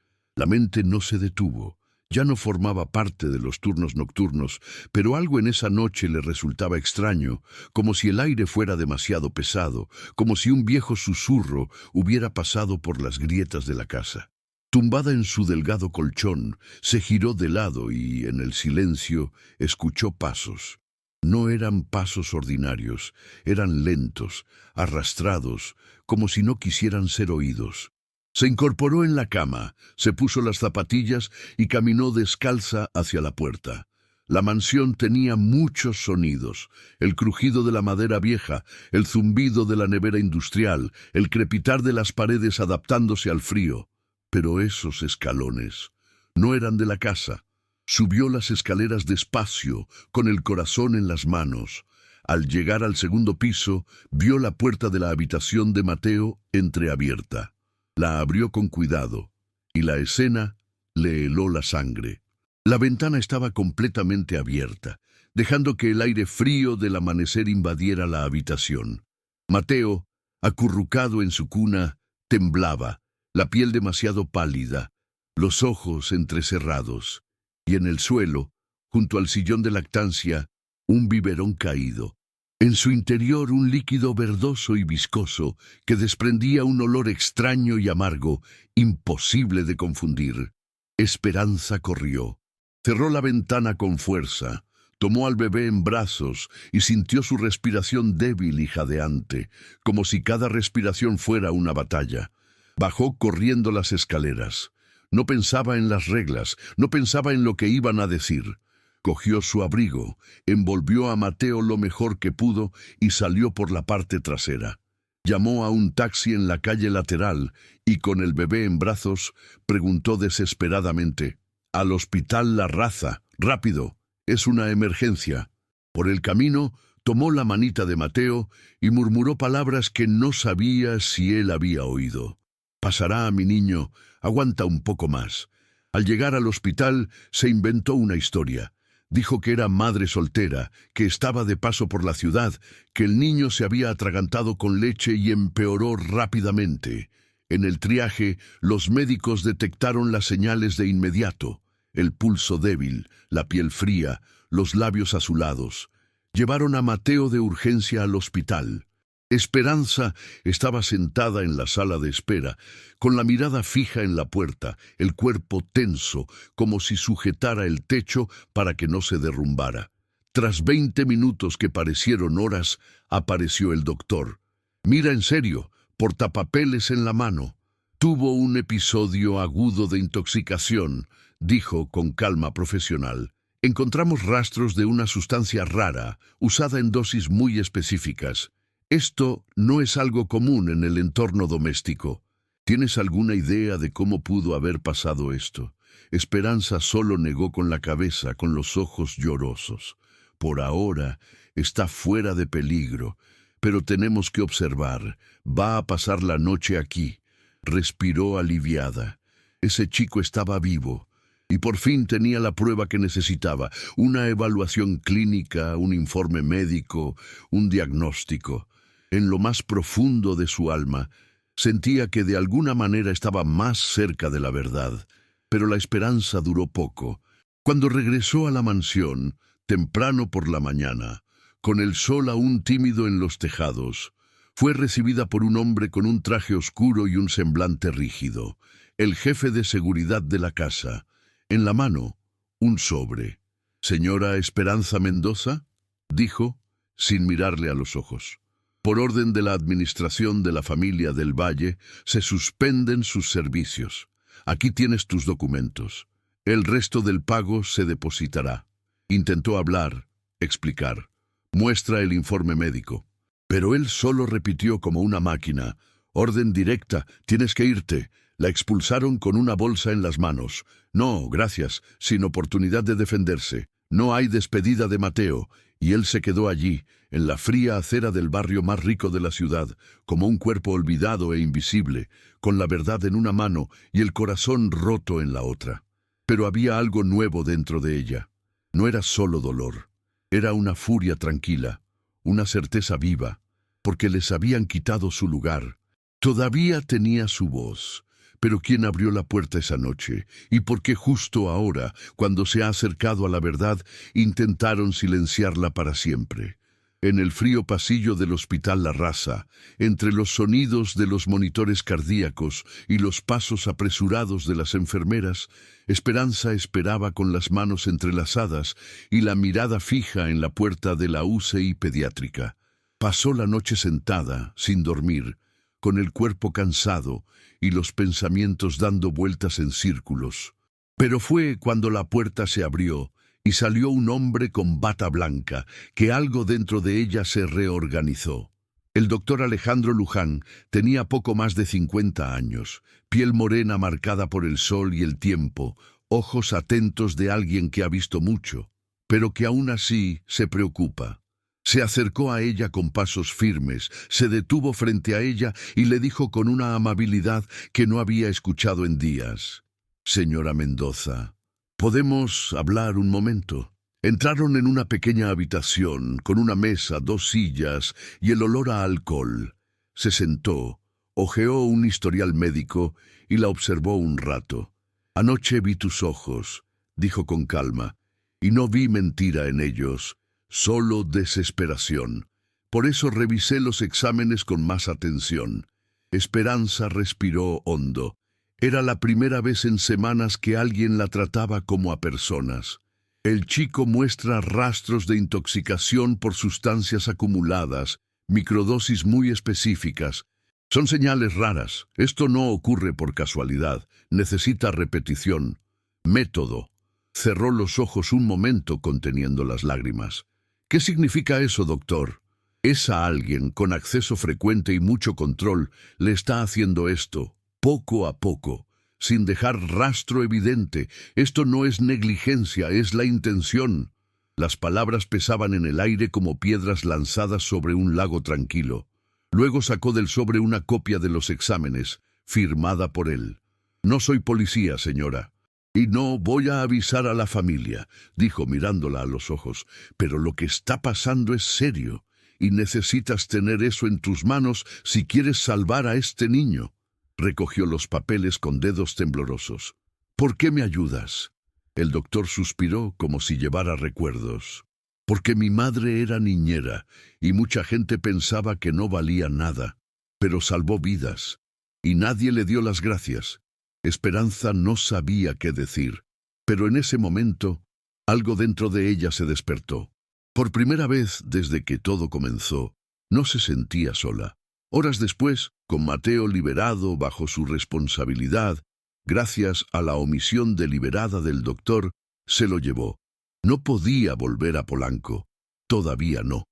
no se detuvo. Ya no formaba parte de los turnos nocturnos, pero algo en esa noche le resultaba extraño, como si el aire fuera demasiado pesado, como si un viejo susurro hubiera pasado por las grietas de la casa. Tumbada en su delgado colchón, se giró de lado y, en el silencio, escuchó pasos. No eran pasos ordinarios, eran lentos, arrastrados, como si no quisieran ser oídos. Se incorporó en la cama, se puso las zapatillas y caminó descalza hacia la puerta. La mansión tenía muchos sonidos: el crujido de la madera vieja, el zumbido de la nevera industrial, el crepitar de las paredes adaptándose al frío. Pero esos escalones no eran de la casa. Subió las escaleras despacio, con el corazón en las manos. Al llegar al segundo piso, vio la puerta de la habitación de Mateo entreabierta. La abrió con cuidado, y la escena le heló la sangre. La ventana estaba completamente abierta, dejando que el aire frío del amanecer invadiera la habitación. Mateo, acurrucado en su cuna, temblaba, la piel demasiado pálida, los ojos entrecerrados, y en el suelo, junto al sillón de lactancia, un biberón caído. En su interior un líquido verdoso y viscoso que desprendía un olor extraño y amargo, imposible de confundir. Esperanza corrió. Cerró la ventana con fuerza, tomó al bebé en brazos y sintió su respiración débil y jadeante, como si cada respiración fuera una batalla. Bajó corriendo las escaleras. No pensaba en las reglas, no pensaba en lo que iban a decir. Cogió su abrigo, envolvió a Mateo lo mejor que pudo y salió por la parte trasera. Llamó a un taxi en la calle lateral y con el bebé en brazos preguntó desesperadamente: «Al hospital La Raza, rápido, es una emergencia». Por el camino tomó la manita de Mateo y murmuró palabras que no sabía si él había oído. «Pasará, mi niño, aguanta un poco más». Al llegar al hospital se inventó una historia. Dijo que era madre soltera, que estaba de paso por la ciudad, que el niño se había atragantado con leche y empeoró rápidamente. En el triaje, los médicos detectaron las señales de inmediato: el pulso débil, la piel fría, los labios azulados. Llevaron a Mateo de urgencia al hospital. Esperanza estaba sentada en la sala de espera, con la mirada fija en la puerta, el cuerpo tenso, como si sujetara el techo para que no se derrumbara. Tras 20 minutos que parecieron horas, apareció el doctor. «Mira en serio, portapapeles en la mano». «Tuvo un episodio agudo de intoxicación», dijo con calma profesional. «Encontramos rastros de una sustancia rara, usada en dosis muy específicas. Esto no es algo común en el entorno doméstico. ¿Tienes alguna idea de cómo pudo haber pasado esto?» Esperanza solo negó con la cabeza, con los ojos llorosos. «Por ahora está fuera de peligro, pero tenemos que observar. Va a pasar la noche aquí». Respiró aliviada. Ese chico estaba vivo. Y por fin tenía la prueba que necesitaba: una evaluación clínica, un informe médico, un diagnóstico. En lo más profundo de su alma, sentía que de alguna manera estaba más cerca de la verdad. Pero la esperanza duró poco. Cuando regresó a la mansión, temprano por la mañana, con el sol aún tímido en los tejados, fue recibida por un hombre con un traje oscuro y un semblante rígido, el jefe de seguridad de la casa. En la mano, un sobre. «¿Señora Esperanza Mendoza?», dijo, sin mirarle a los ojos. «Por orden de la administración de la familia del Valle, se suspenden sus servicios. Aquí tienes tus documentos. El resto del pago se depositará». Intentó hablar, explicar. «Muestra el informe médico». Pero él solo repitió como una máquina: «Orden directa, tienes que irte». La expulsaron con una bolsa en las manos. «No, gracias, sin oportunidad de defenderse. No hay despedida de Mateo». Y él se quedó allí, en la fría acera del barrio más rico de la ciudad, como un cuerpo olvidado e invisible, con la verdad en una mano y el corazón roto en la otra. Pero había algo nuevo dentro de ella. No era solo dolor. Era una furia tranquila, una certeza viva, porque les habían quitado su lugar. Todavía tenía su voz. Pero ¿quién abrió la puerta esa noche? ¿Y por qué justo ahora, cuando se ha acercado a la verdad, intentaron silenciarla para siempre? En el frío pasillo del Hospital La Raza, entre los sonidos de los monitores cardíacos y los pasos apresurados de las enfermeras, Esperanza esperaba con las manos entrelazadas y la mirada fija en la puerta de la UCI pediátrica. Pasó la noche sentada, sin dormir, con el cuerpo cansado y los pensamientos dando vueltas en círculos. Pero fue cuando la puerta se abrió y salió un hombre con bata blanca, que algo dentro de ella se reorganizó. El doctor Alejandro Luján tenía poco más de 50 años, piel morena marcada por el sol y el tiempo, ojos atentos de alguien que ha visto mucho, pero que aún así se preocupa. Se acercó a ella con pasos firmes, se detuvo frente a ella y le dijo con una amabilidad que no había escuchado en días: «Señora Mendoza, ¿podemos hablar un momento?». Entraron en una pequeña habitación, con una mesa, 2 sillas y el olor a alcohol. Se sentó, hojeó un historial médico y la observó un rato. «Anoche vi tus ojos», dijo con calma, «y no vi mentira en ellos, solo desesperación. Por eso revisé los exámenes con más atención». Esperanza respiró hondo. Era la primera vez en semanas que alguien la trataba como a personas. El chico muestra rastros de intoxicación por sustancias acumuladas, microdosis muy específicas. Son señales raras. Esto no ocurre por casualidad. Necesita repetición. Método. Cerró los ojos un momento conteniendo las lágrimas. ¿Qué significa eso, doctor? Esa alguien con acceso frecuente y mucho control le está haciendo esto, poco a poco, sin dejar rastro evidente. Esto no es negligencia, es la intención. Las palabras pesaban en el aire como piedras lanzadas sobre un lago tranquilo. Luego sacó del sobre una copia de los exámenes, firmada por él. «No soy policía, señora. Y no voy a avisar a la familia», dijo mirándola a los ojos. «Pero lo que está pasando es serio, y necesitas tener eso en tus manos si quieres salvar a este niño». Recogió los papeles con dedos temblorosos. «¿Por qué me ayudas?». El doctor suspiró como si llevara recuerdos. «Porque mi madre era niñera, y mucha gente pensaba que no valía nada, pero salvó vidas, y nadie le dio las gracias». Esperanza no sabía qué decir, pero en ese momento, algo dentro de ella se despertó. Por primera vez desde que todo comenzó, no se sentía sola. Horas después, con Mateo liberado bajo su responsabilidad, gracias a la omisión deliberada del doctor, se lo llevó. No podía volver a Polanco. Todavía no.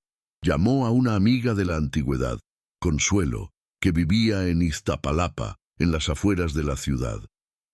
Llamó a una amiga de la antigüedad, Consuelo, que vivía en Iztapalapa, en las afueras de la ciudad.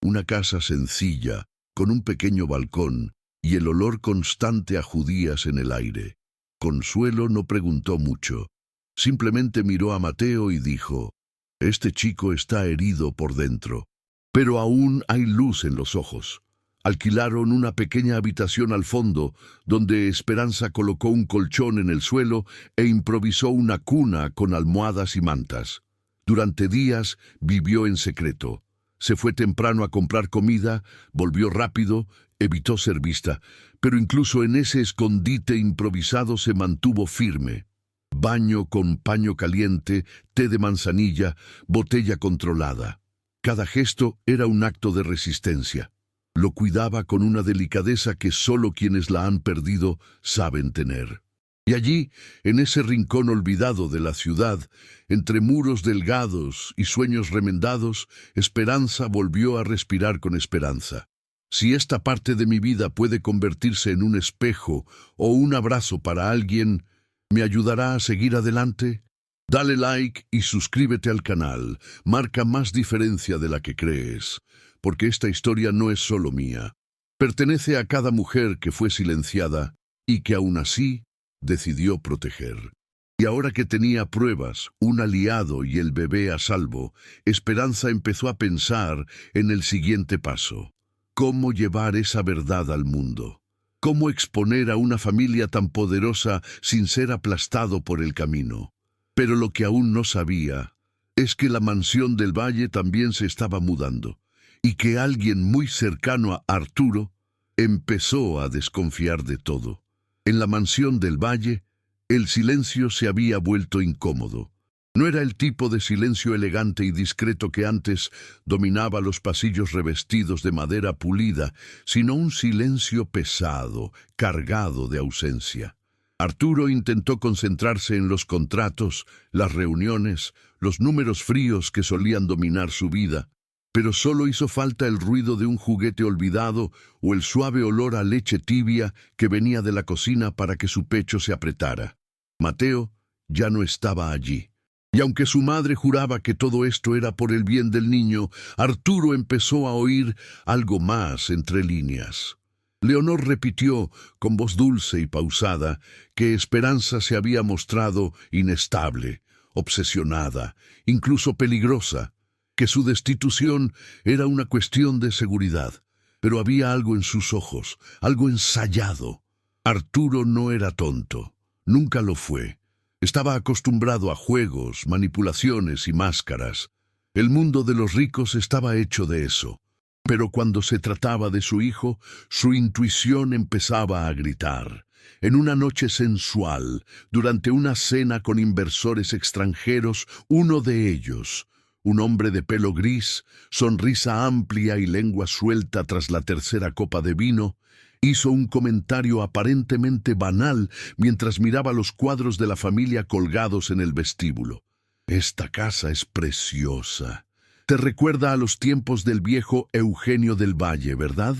Una casa sencilla, con un pequeño balcón y el olor constante a judías en el aire. Consuelo no preguntó mucho. Simplemente miró a Mateo y dijo: «Este chico está herido por dentro, pero aún hay luz en los ojos». Alquilaron una pequeña habitación al fondo, donde Esperanza colocó un colchón en el suelo e improvisó una cuna con almohadas y mantas. Durante días vivió en secreto. Se fue temprano a comprar comida, volvió rápido, evitó ser vista, pero incluso en ese escondite improvisado se mantuvo firme. Baño con paño caliente, té de manzanilla, botella controlada. Cada gesto era un acto de resistencia. Lo cuidaba con una delicadeza que solo quienes la han perdido saben tener. Y allí, en ese rincón olvidado de la ciudad, entre muros delgados y sueños remendados, Esperanza volvió a respirar con esperanza. Si esta parte de mi vida puede convertirse en un espejo o un abrazo para alguien, ¿me ayudará a seguir adelante? Dale like y suscríbete al canal. Marca más diferencia de la que crees, porque esta historia no es solo mía. Pertenece a cada mujer que fue silenciada y que aún así decidió proteger. Y ahora que tenía pruebas, un aliado y el bebé a salvo, Esperanza empezó a pensar en el siguiente paso. ¿Cómo llevar esa verdad al mundo? ¿Cómo exponer a una familia tan poderosa sin ser aplastado por el camino? Pero lo que aún no sabía es que la mansión del Valle también se estaba mudando, y que alguien muy cercano a Arturo empezó a desconfiar de todo. En la mansión del Valle, el silencio se había vuelto incómodo. No era el tipo de silencio elegante y discreto que antes dominaba los pasillos revestidos de madera pulida, sino un silencio pesado, cargado de ausencia. Arturo intentó concentrarse en los contratos, las reuniones, los números fríos que solían dominar su vida, pero solo hizo falta el ruido de un juguete olvidado o el suave olor a leche tibia que venía de la cocina para que su pecho se apretara. Mateo ya no estaba allí. Y aunque su madre juraba que todo esto era por el bien del niño, Arturo empezó a oír algo más entre líneas. Leonor repitió, con voz dulce y pausada, que Esperanza se había mostrado inestable, obsesionada, incluso peligrosa, que su destitución era una cuestión de seguridad, pero había algo en sus ojos, algo ensayado. Arturo no era tonto, nunca lo fue. Estaba acostumbrado a juegos, manipulaciones y máscaras. El mundo de los ricos estaba hecho de eso. Pero cuando se trataba de su hijo, su intuición empezaba a gritar. En una noche sensual, durante una cena con inversores extranjeros, uno de ellos, un hombre de pelo gris, sonrisa amplia y lengua suelta tras la tercera copa de vino, hizo un comentario aparentemente banal mientras miraba los cuadros de la familia colgados en el vestíbulo. «Esta casa es preciosa. Te recuerda a los tiempos del viejo Eugenio del Valle, ¿verdad?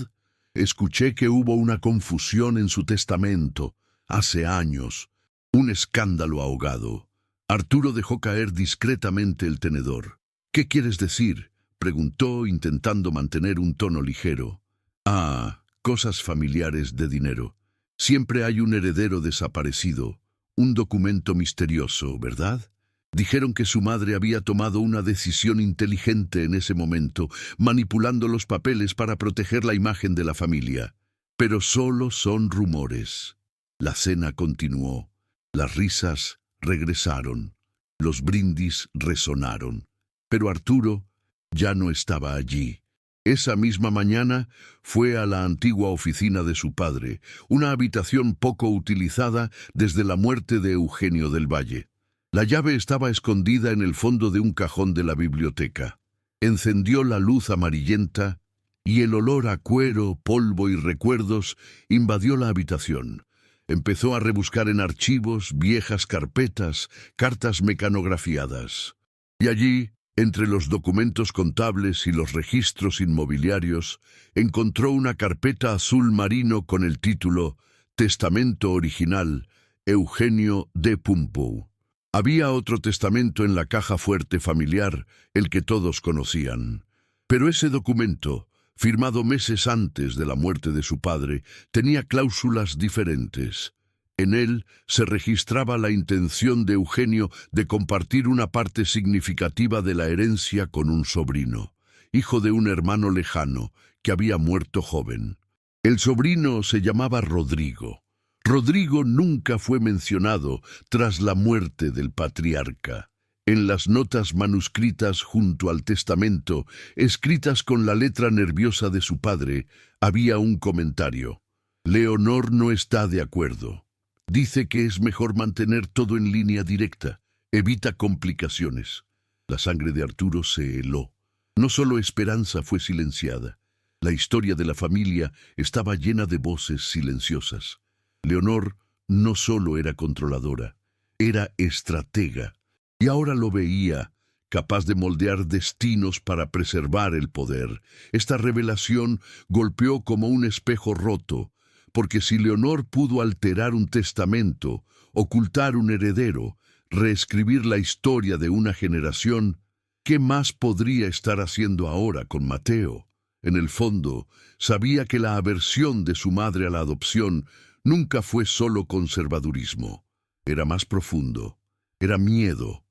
Escuché que hubo una confusión en su testamento, hace años, un escándalo ahogado». Arturo dejó caer discretamente el tenedor. «¿Qué quieres decir?», preguntó, intentando mantener un tono ligero. «Ah, cosas familiares de dinero. Siempre hay un heredero desaparecido, un documento misterioso, ¿verdad? Dijeron que su madre había tomado una decisión inteligente en ese momento, manipulando los papeles para proteger la imagen de la familia. Pero solo son rumores». La cena continuó. Las risas regresaron. Los brindis resonaron. Pero Arturo ya no estaba allí. Esa misma mañana fue a la antigua oficina de su padre, una habitación poco utilizada desde la muerte de Eugenio del Valle. La llave estaba escondida en el fondo de un cajón de la biblioteca. Encendió la luz amarillenta y el olor a cuero, polvo y recuerdos invadió la habitación. Empezó a rebuscar en archivos, viejas carpetas, cartas mecanografiadas. Y allí, entre los documentos contables y los registros inmobiliarios, encontró una carpeta azul marino con el título «Testamento original, Eugenio de Pumpo». Había otro testamento en la caja fuerte familiar, el que todos conocían. Pero ese documento, firmado meses antes de la muerte de su padre, tenía cláusulas diferentes. En él se registraba la intención de Eugenio de compartir una parte significativa de la herencia con un sobrino, hijo de un hermano lejano, que había muerto joven. El sobrino se llamaba Rodrigo. Rodrigo nunca fue mencionado tras la muerte del patriarca. En las notas manuscritas junto al testamento, escritas con la letra nerviosa de su padre, había un comentario. «Leonor no está de acuerdo. Dice que es mejor mantener todo en línea directa. Evita complicaciones». La sangre de Arturo se heló. No solo Esperanza fue silenciada. La historia de la familia estaba llena de voces silenciosas. Leonor no solo era controladora, era estratega. Y ahora lo veía, capaz de moldear destinos para preservar el poder. Esta revelación golpeó como un espejo roto, porque si Leonor pudo alterar un testamento, ocultar un heredero, reescribir la historia de una generación, ¿qué más podría estar haciendo ahora con Mateo? En el fondo, sabía que la aversión de su madre a la adopción nunca fue solo conservadurismo. Era más profundo. Era miedo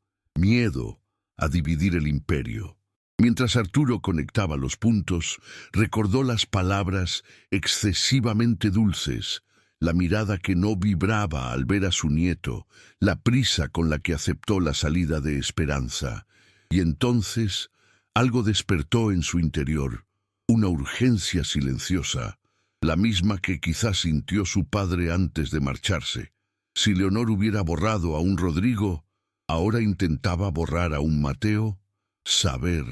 a dividir el imperio. Mientras Arturo conectaba los puntos, recordó las palabras excesivamente dulces, la mirada que no vibraba al ver a su nieto, la prisa con la que aceptó la salida de Esperanza. Y entonces algo despertó en su interior, una urgencia silenciosa, la misma que quizás sintió su padre antes de marcharse. Si Leonor hubiera borrado a un Rodrigo, ahora intentaba borrar a un Mateo. Saber.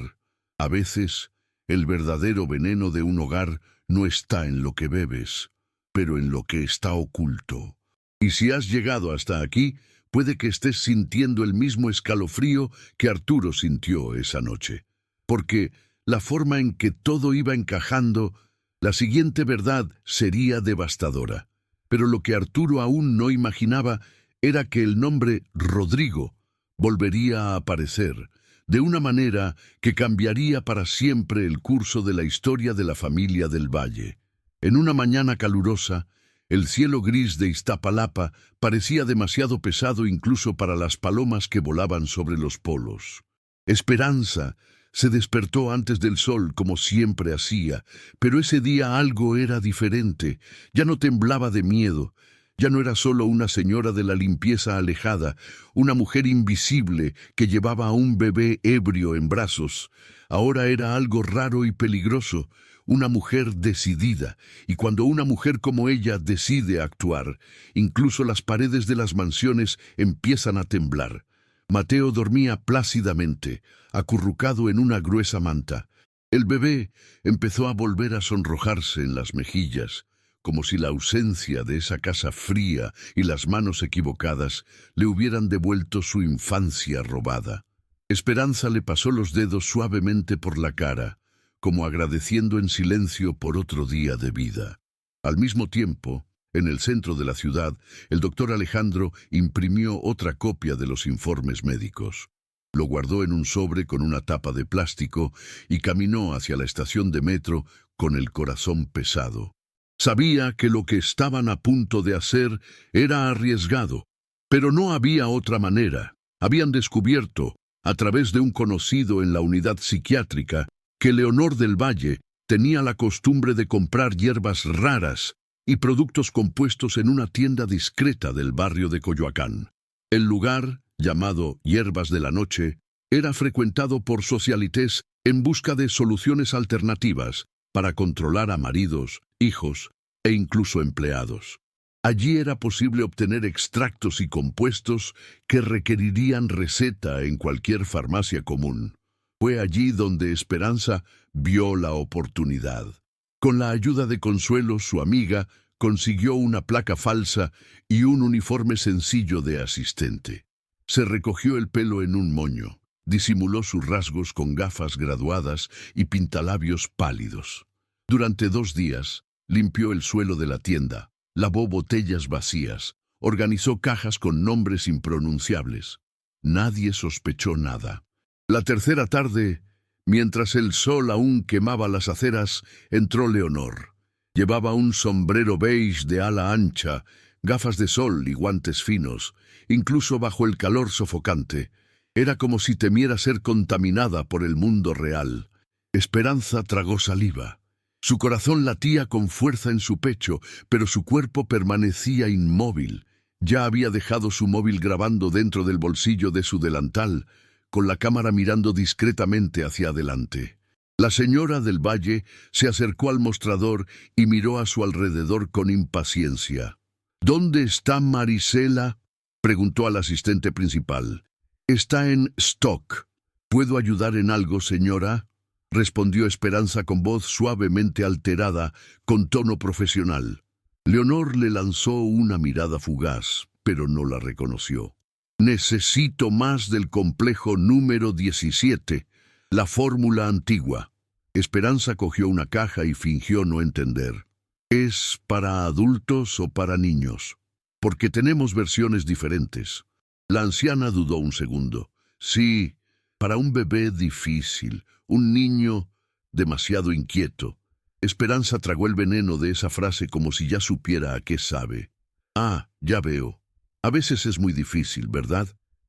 A veces, el verdadero veneno de un hogar no está en lo que bebes, pero en lo que está oculto. Y si has llegado hasta aquí, puede que estés sintiendo el mismo escalofrío que Arturo sintió esa noche. Porque la forma en que todo iba encajando, la siguiente verdad sería devastadora. Pero lo que Arturo aún no imaginaba era que el nombre Rodrigo volvería a aparecer, de una manera que cambiaría para siempre el curso de la historia de la familia del Valle. En una mañana calurosa, el cielo gris de Iztapalapa parecía demasiado pesado incluso para las palomas que volaban sobre los polos. Esperanza se despertó antes del sol, como siempre hacía, pero ese día algo era diferente. Ya no temblaba de miedo. Ya no era solo una señora de la limpieza alejada, una mujer invisible que llevaba a un bebé ebrio en brazos. Ahora era algo raro y peligroso, una mujer decidida, y cuando una mujer como ella decide actuar, incluso las paredes de las mansiones empiezan a temblar. Mateo dormía plácidamente, acurrucado en una gruesa manta. El bebé empezó a volver a sonrojarse en las mejillas, como si la ausencia de esa casa fría y las manos equivocadas le hubieran devuelto su infancia robada. Esperanza le pasó los dedos suavemente por la cara, como agradeciendo en silencio por otro día de vida. Al mismo tiempo, en el centro de la ciudad, el doctor Alejandro imprimió otra copia de los informes médicos. Lo guardó en un sobre con una tapa de plástico y caminó hacia la estación de metro con el corazón pesado. Sabía que lo que estaban a punto de hacer era arriesgado, pero no había otra manera. Habían descubierto, a través de un conocido en la unidad psiquiátrica, que Leonor del Valle tenía la costumbre de comprar hierbas raras y productos compuestos en una tienda discreta del barrio de Coyoacán. El lugar, llamado Hierbas de la Noche, era frecuentado por socialites en busca de soluciones alternativas para controlar a maridos, hijos e incluso empleados. Allí era posible obtener extractos y compuestos que requerirían receta en cualquier farmacia común. Fue allí donde Esperanza vio la oportunidad. Con la ayuda de Consuelo, su amiga, consiguió una placa falsa y un uniforme sencillo de asistente. Se recogió el pelo en un moño, disimuló sus rasgos con gafas graduadas y pintalabios pálidos. Durante 2 días, limpió el suelo de la tienda, lavó botellas vacías, organizó cajas con nombres impronunciables. Nadie sospechó nada. La tercera tarde, mientras el sol aún quemaba las aceras, entró Leonor. Llevaba un sombrero beige de ala ancha, gafas de sol y guantes finos, incluso bajo el calor sofocante. Era como si temiera ser contaminada por el mundo real. Esperanza tragó saliva. Su corazón latía con fuerza en su pecho, pero su cuerpo permanecía inmóvil. Ya había dejado su móvil grabando dentro del bolsillo de su delantal, con la cámara mirando discretamente hacia adelante. La señora del Valle se acercó al mostrador y miró a su alrededor con impaciencia. «¿Dónde está Marisela?», preguntó al asistente principal. «Está en stock. ¿Puedo ayudar en algo, señora?», respondió Esperanza con voz suavemente alterada, con tono profesional. Leonor le lanzó una mirada fugaz, pero no la reconoció. «Necesito más del complejo número 17, la fórmula antigua». Esperanza cogió una caja y fingió no entender. «¿Es para adultos o para niños? Porque tenemos versiones diferentes». La anciana dudó un segundo. «Sí, para un bebé difícil, un niño demasiado inquieto». Esperanza tragó el veneno de esa frase como si ya supiera a qué sabe. «Ah, ya veo. A veces es muy difícil, ¿verdad?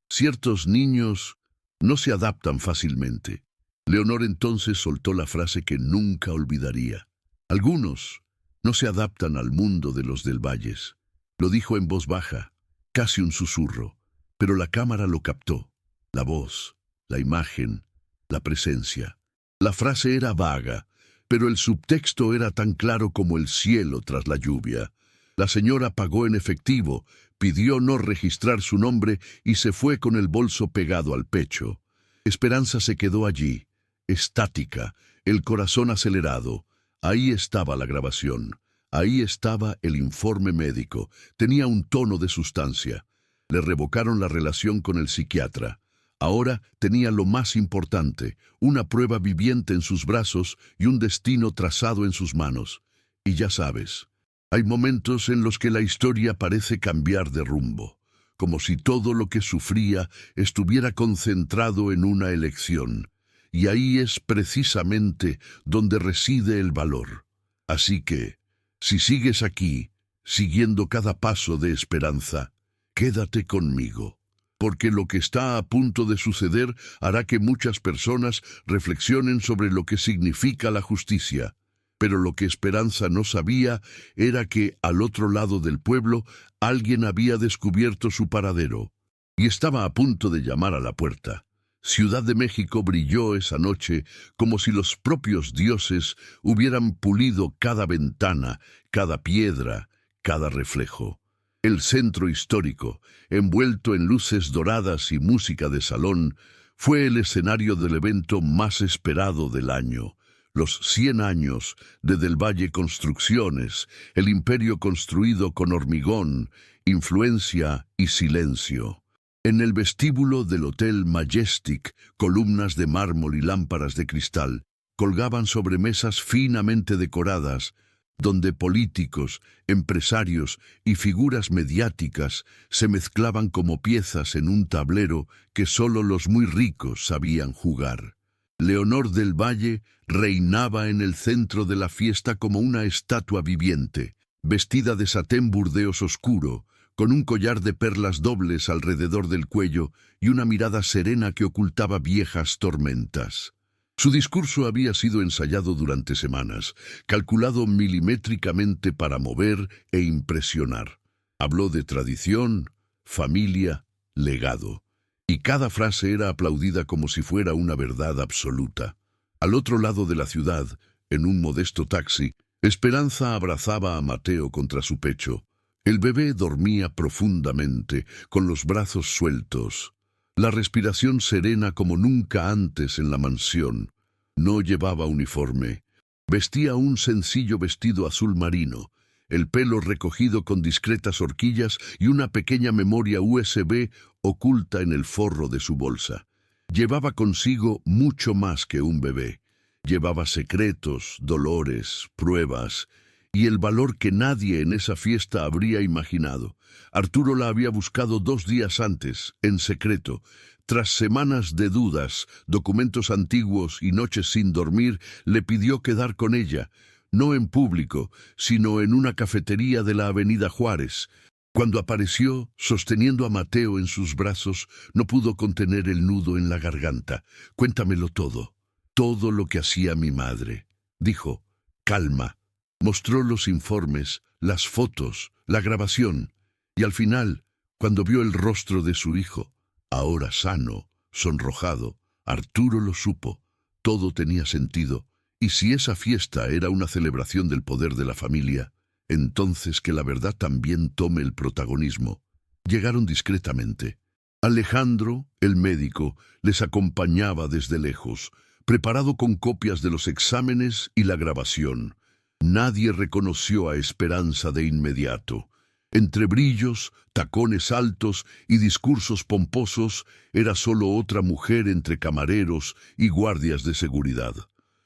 Ciertos niños no se adaptan fácilmente». Leonor entonces soltó la frase que nunca olvidaría. «Algunos no se adaptan al mundo de los del Valles». Lo dijo en voz baja, casi un susurro, pero la cámara lo captó. La voz, la imagen, la presencia. La frase era vaga, pero el subtexto era tan claro como el cielo tras la lluvia. La señora pagó en efectivo, pidió no registrar su nombre y se fue con el bolso pegado al pecho. Esperanza se quedó allí, estática, el corazón acelerado. Ahí estaba la grabación, ahí estaba el informe médico, tenía un tono de sustancia. Le revocaron la relación con el psiquiatra. Ahora tenía lo más importante, una prueba viviente en sus brazos y un destino trazado en sus manos. Y ya sabes, hay momentos en los que la historia parece cambiar de rumbo, como si todo lo que sufría estuviera concentrado en una elección. Y ahí es precisamente donde reside el valor. Así que, si sigues aquí, siguiendo cada paso de Esperanza, quédate conmigo, porque lo que está a punto de suceder hará que muchas personas reflexionen sobre lo que significa la justicia. Pero lo que Esperanza no sabía era que, al otro lado del pueblo, alguien había descubierto su paradero, y estaba a punto de llamar a la puerta. Ciudad de México brilló esa noche como si los propios dioses hubieran pulido cada ventana, cada piedra, cada reflejo. El centro histórico, envuelto en luces doradas y música de salón, fue el escenario del evento más esperado del año. Los 100 años de Del Valle Construcciones, el imperio construido con hormigón, influencia y silencio. En el vestíbulo del Hotel Majestic, columnas de mármol y lámparas de cristal colgaban sobre mesas finamente decoradas, donde políticos, empresarios y figuras mediáticas se mezclaban como piezas en un tablero que solo los muy ricos sabían jugar. Leonor del Valle reinaba en el centro de la fiesta como una estatua viviente, vestida de satén burdeos oscuro, con un collar de perlas dobles alrededor del cuello y una mirada serena que ocultaba viejas tormentas. Su discurso había sido ensayado durante semanas, calculado milimétricamente para mover e impresionar. Habló de tradición, familia, legado, y cada frase era aplaudida como si fuera una verdad absoluta. Al otro lado de la ciudad, en un modesto taxi, Esperanza abrazaba a Mateo contra su pecho. El bebé dormía profundamente, con los brazos sueltos, la respiración serena como nunca antes en la mansión. No llevaba uniforme. Vestía un sencillo vestido azul marino, el pelo recogido con discretas horquillas y una pequeña memoria USB oculta en el forro de su bolsa. Llevaba consigo mucho más que un bebé. Llevaba secretos, dolores, pruebas y el valor que nadie en esa fiesta habría imaginado. Arturo la había buscado 2 días antes, en secreto. Tras semanas de dudas, documentos antiguos y noches sin dormir, le pidió quedar con ella, no en público, sino en una cafetería de la Avenida Juárez. Cuando apareció, sosteniendo a Mateo en sus brazos, no pudo contener el nudo en la garganta. «Cuéntamelo todo, todo lo que hacía mi madre», dijo. «Calma». Mostró los informes, las fotos, la grabación, y al final, cuando vio el rostro de su hijo, ahora sano, sonrojado, Arturo lo supo. Todo tenía sentido, y si esa fiesta era una celebración del poder de la familia, entonces que la verdad también tome el protagonismo. Llegaron discretamente. Alejandro, el médico, les acompañaba desde lejos, preparado con copias de los exámenes y la grabación. Nadie reconoció a Esperanza de inmediato. Entre brillos, tacones altos y discursos pomposos, era solo otra mujer entre camareros y guardias de seguridad.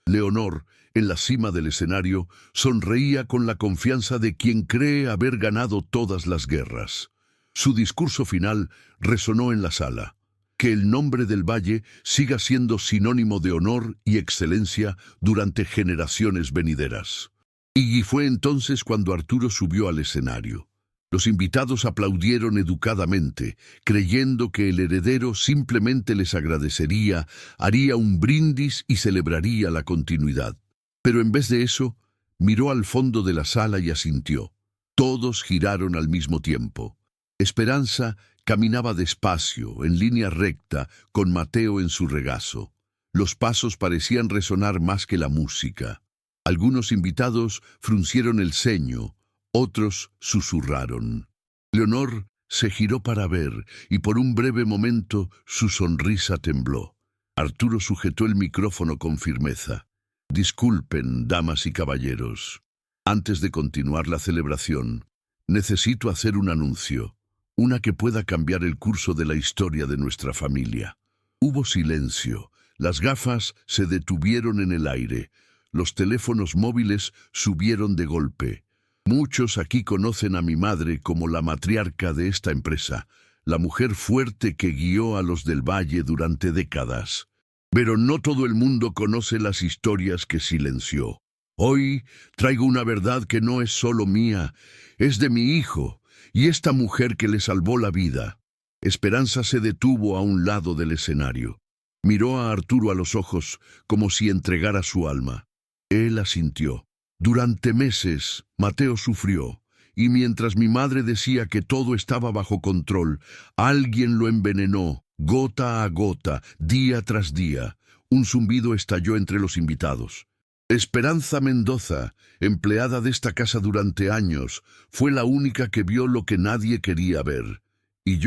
Leonor, en la cima del escenario, sonreía con la confianza de quien cree haber ganado todas las guerras. Su discurso final resonó en la sala. Que el nombre del Valle siga siendo sinónimo de honor y excelencia durante generaciones venideras. Y fue entonces cuando Arturo subió al escenario. Los invitados aplaudieron educadamente, creyendo que el heredero simplemente les agradecería, haría un brindis y celebraría la continuidad. Pero en vez de eso, miró al fondo de la sala y asintió. Todos giraron al mismo tiempo. Esperanza caminaba despacio, en línea recta, con Mateo en su regazo. Los pasos parecían resonar más que la música. Algunos invitados fruncieron el ceño, otros susurraron. Leonor se giró para ver, y por un breve momento su sonrisa tembló. Arturo sujetó el micrófono con firmeza. «Disculpen, damas y caballeros. Antes de continuar la celebración, necesito hacer un anuncio, una que pueda cambiar el curso de la historia de nuestra familia». Hubo silencio. Las gafas se detuvieron en el aire. Los teléfonos móviles subieron de golpe. Muchos aquí conocen a mi madre como la matriarca de esta empresa, la mujer fuerte que guió a los del Valle durante décadas. Pero no todo el mundo conoce las historias que silenció. Hoy traigo una verdad que no es solo mía, es de mi hijo y esta mujer que le salvó la vida. Esperanza se detuvo a un lado del escenario. Miró a Arturo a los ojos como si entregara su alma. Él asintió. Durante meses, Mateo sufrió, y mientras mi madre decía que todo estaba bajo control, alguien lo envenenó, gota a gota, día tras día. Un zumbido estalló entre los invitados. Esperanza Mendoza, empleada de esta casa durante años, fue la única que vio lo que nadie quería ver. Y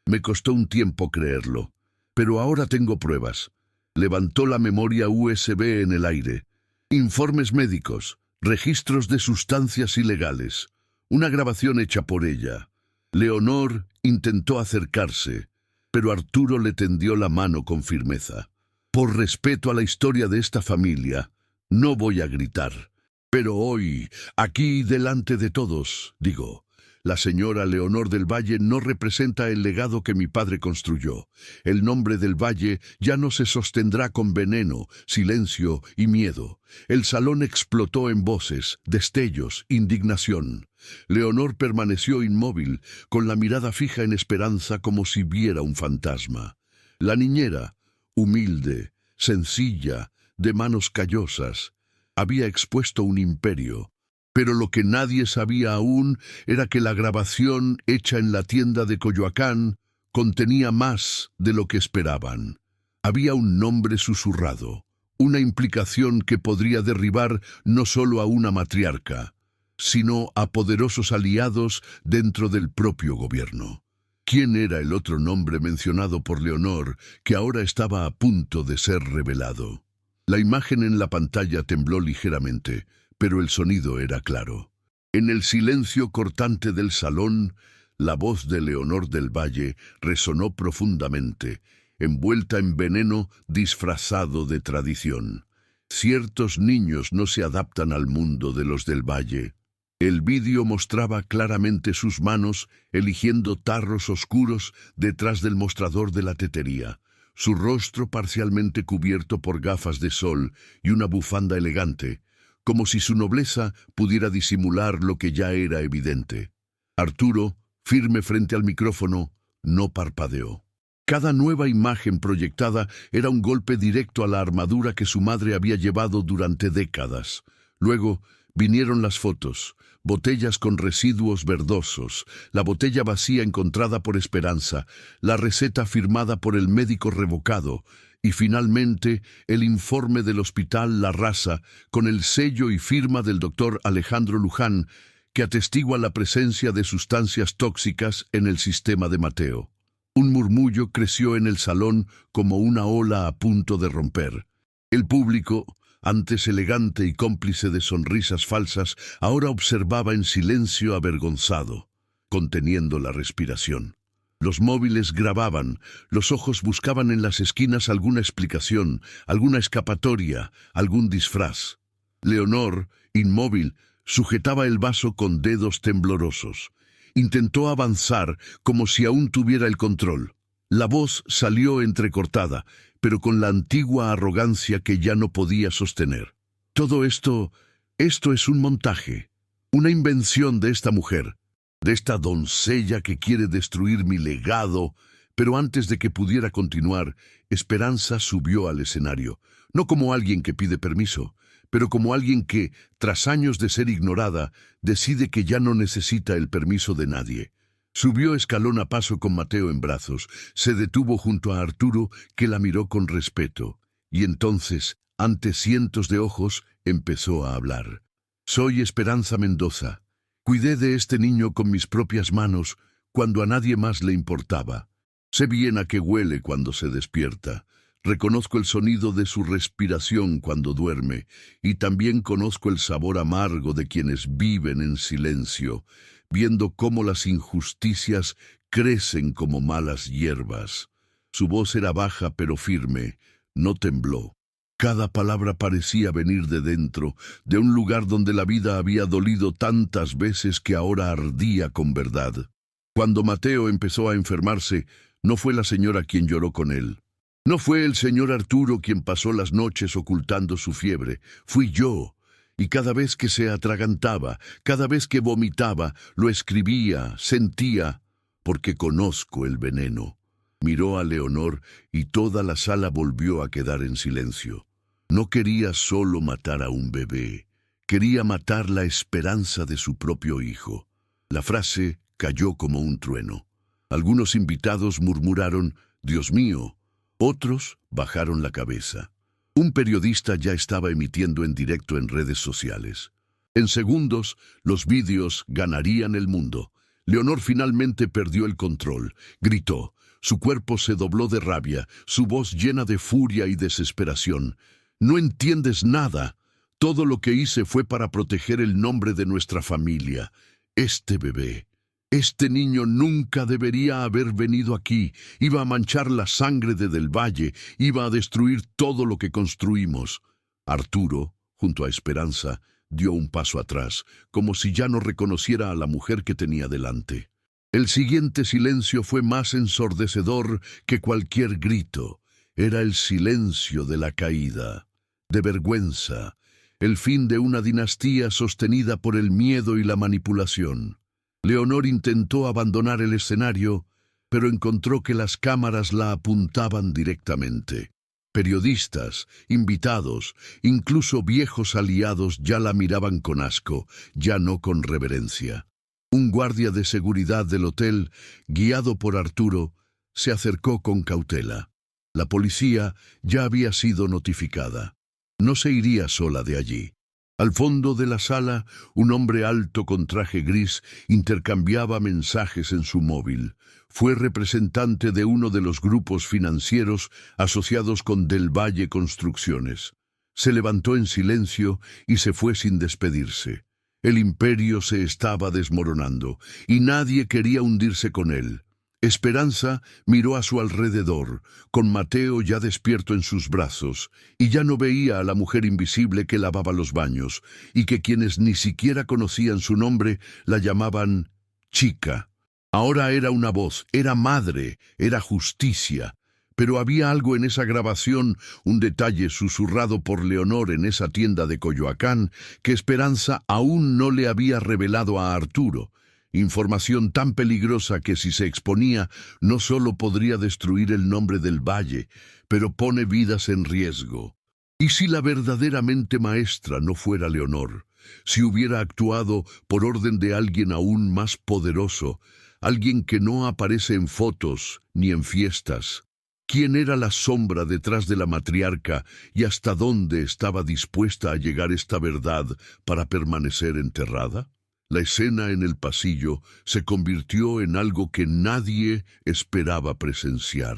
me costó un tiempo creerlo. Pero ahora tengo pruebas. Levantó la memoria USB en el aire. Informes médicos, registros de sustancias ilegales, una grabación hecha por ella. Leonor intentó acercarse, pero Arturo le tendió la mano con firmeza. Por respeto a la historia de esta familia, no voy a gritar. Pero hoy, aquí delante de todos, digo, la señora Leonor del Valle no representa el legado que mi padre construyó. El nombre del Valle ya no se sostendrá con veneno, silencio y miedo. El salón explotó en voces, destellos, indignación. Leonor permaneció inmóvil, con la mirada fija en Esperanza como si viera un fantasma. La niñera, humilde, sencilla, de manos callosas, había expuesto un imperio. Pero lo que nadie sabía aún era que la grabación hecha en la tienda de Coyoacán contenía más de lo que esperaban. Había un nombre susurrado, una implicación que podría derribar no solo a una matriarca, sino a poderosos aliados dentro del propio gobierno. ¿Quién era el otro nombre mencionado por Leonor que ahora estaba a punto de ser revelado? La imagen en la pantalla tembló ligeramente, pero el sonido era claro. En el silencio cortante del salón, la voz de Leonor del Valle resonó profundamente, envuelta en veneno disfrazado de tradición. Ciertos niños no se adaptan al mundo de los del Valle. El vídeo mostraba claramente sus manos eligiendo tarros oscuros detrás del mostrador de la tetería, su rostro parcialmente cubierto por gafas de sol y una bufanda elegante, como si su nobleza pudiera disimular lo que ya era evidente. Arturo, firme frente al micrófono, no parpadeó. Cada nueva imagen proyectada era un golpe directo a la armadura que su madre había llevado durante décadas. Luego vinieron las fotos, botellas con residuos verdosos, la botella vacía encontrada por Esperanza, la receta firmada por el médico revocado, y finalmente el informe del Hospital La Raza con el sello y firma del doctor Alejandro Luján, que atestigua la presencia de sustancias tóxicas en el sistema de Mateo. Un murmullo creció en el salón como una ola a punto de romper. El público, antes elegante y cómplice de sonrisas falsas, ahora observaba en silencio avergonzado, conteniendo la respiración. Los móviles grababan, los ojos buscaban en las esquinas alguna explicación, alguna escapatoria, algún disfraz. Leonor, inmóvil, sujetaba el vaso con dedos temblorosos. Intentó avanzar como si aún tuviera el control. La voz salió entrecortada, pero con la antigua arrogancia que ya no podía sostener. Todo esto es un montaje, una invención de esta mujer, de esta doncella que quiere destruir mi legado. Pero antes de que pudiera continuar, Esperanza subió al escenario, no como alguien que pide permiso, pero como alguien que, tras años de ser ignorada, decide que ya no necesita el permiso de nadie. Subió escalón a paso con Mateo en brazos, se detuvo junto a Arturo, que la miró con respeto, y entonces, ante cientos de ojos, empezó a hablar. Soy Esperanza Mendoza. Cuidé de este niño con mis propias manos cuando a nadie más le importaba. Sé bien a qué huele cuando se despierta. Reconozco el sonido de su respiración cuando duerme, y también conozco el sabor amargo de quienes viven en silencio, viendo cómo las injusticias crecen como malas hierbas. Su voz era baja pero firme, no tembló. Cada palabra parecía venir de dentro, de un lugar donde la vida había dolido tantas veces que ahora ardía con verdad. Cuando Mateo empezó a enfermarse, no fue la señora quien lloró con él. No fue el señor Arturo quien pasó las noches ocultando su fiebre, fui yo. Y cada vez que se atragantaba, cada vez que vomitaba, lo escribía, sentía, porque conozco el veneno. Miró a Leonor y toda la sala volvió a quedar en silencio. No quería solo matar a un bebé, quería matar la esperanza de su propio hijo. La frase cayó como un trueno. Algunos invitados murmuraron, «Dios mío», otros bajaron la cabeza. Un periodista ya estaba emitiendo en directo en redes sociales. En segundos, los vídeos ganarían el mundo. Leonor finalmente perdió el control. Gritó. Su cuerpo se dobló de rabia, su voz llena de furia y desesperación. «No entiendes nada. Todo lo que hice fue para proteger el nombre de nuestra familia. Este bebé, este niño nunca debería haber venido aquí. Iba a manchar la sangre de Del Valle, iba a destruir todo lo que construimos». Arturo, junto a Esperanza, dio un paso atrás, como si ya no reconociera a la mujer que tenía delante. El siguiente silencio fue más ensordecedor que cualquier grito. Era el silencio de la caída, de vergüenza, el fin de una dinastía sostenida por el miedo y la manipulación. Leonor intentó abandonar el escenario, pero encontró que las cámaras la apuntaban directamente. Periodistas, invitados, incluso viejos aliados ya la miraban con asco, ya no con reverencia. Un guardia de seguridad del hotel, guiado por Arturo, se acercó con cautela. La policía ya había sido notificada. No se iría sola de allí. Al fondo de la sala, un hombre alto con traje gris intercambiaba mensajes en su móvil. Fue representante de uno de los grupos financieros asociados con Del Valle Construcciones. Se levantó en silencio y se fue sin despedirse. El imperio se estaba desmoronando y nadie quería hundirse con él. Esperanza miró a su alrededor, con Mateo ya despierto en sus brazos, y ya no veía a la mujer invisible que lavaba los baños, y que quienes ni siquiera conocían su nombre la llamaban chica. Ahora era una voz, era madre, era justicia. Pero había algo en esa grabación, un detalle susurrado por Leonor en esa tienda de Coyoacán, que Esperanza aún no le había revelado a Arturo. Información tan peligrosa que si se exponía no solo podría destruir el nombre del valle, pero pone vidas en riesgo. ¿Y si la verdaderamente maestra no fuera Leonor? Si hubiera actuado por orden de alguien aún más poderoso, alguien que no aparece en fotos ni en fiestas. ¿Quién era la sombra detrás de la matriarca y hasta dónde estaba dispuesta a llegar esta verdad para permanecer enterrada? La escena en el pasillo se convirtió en algo que nadie esperaba presenciar.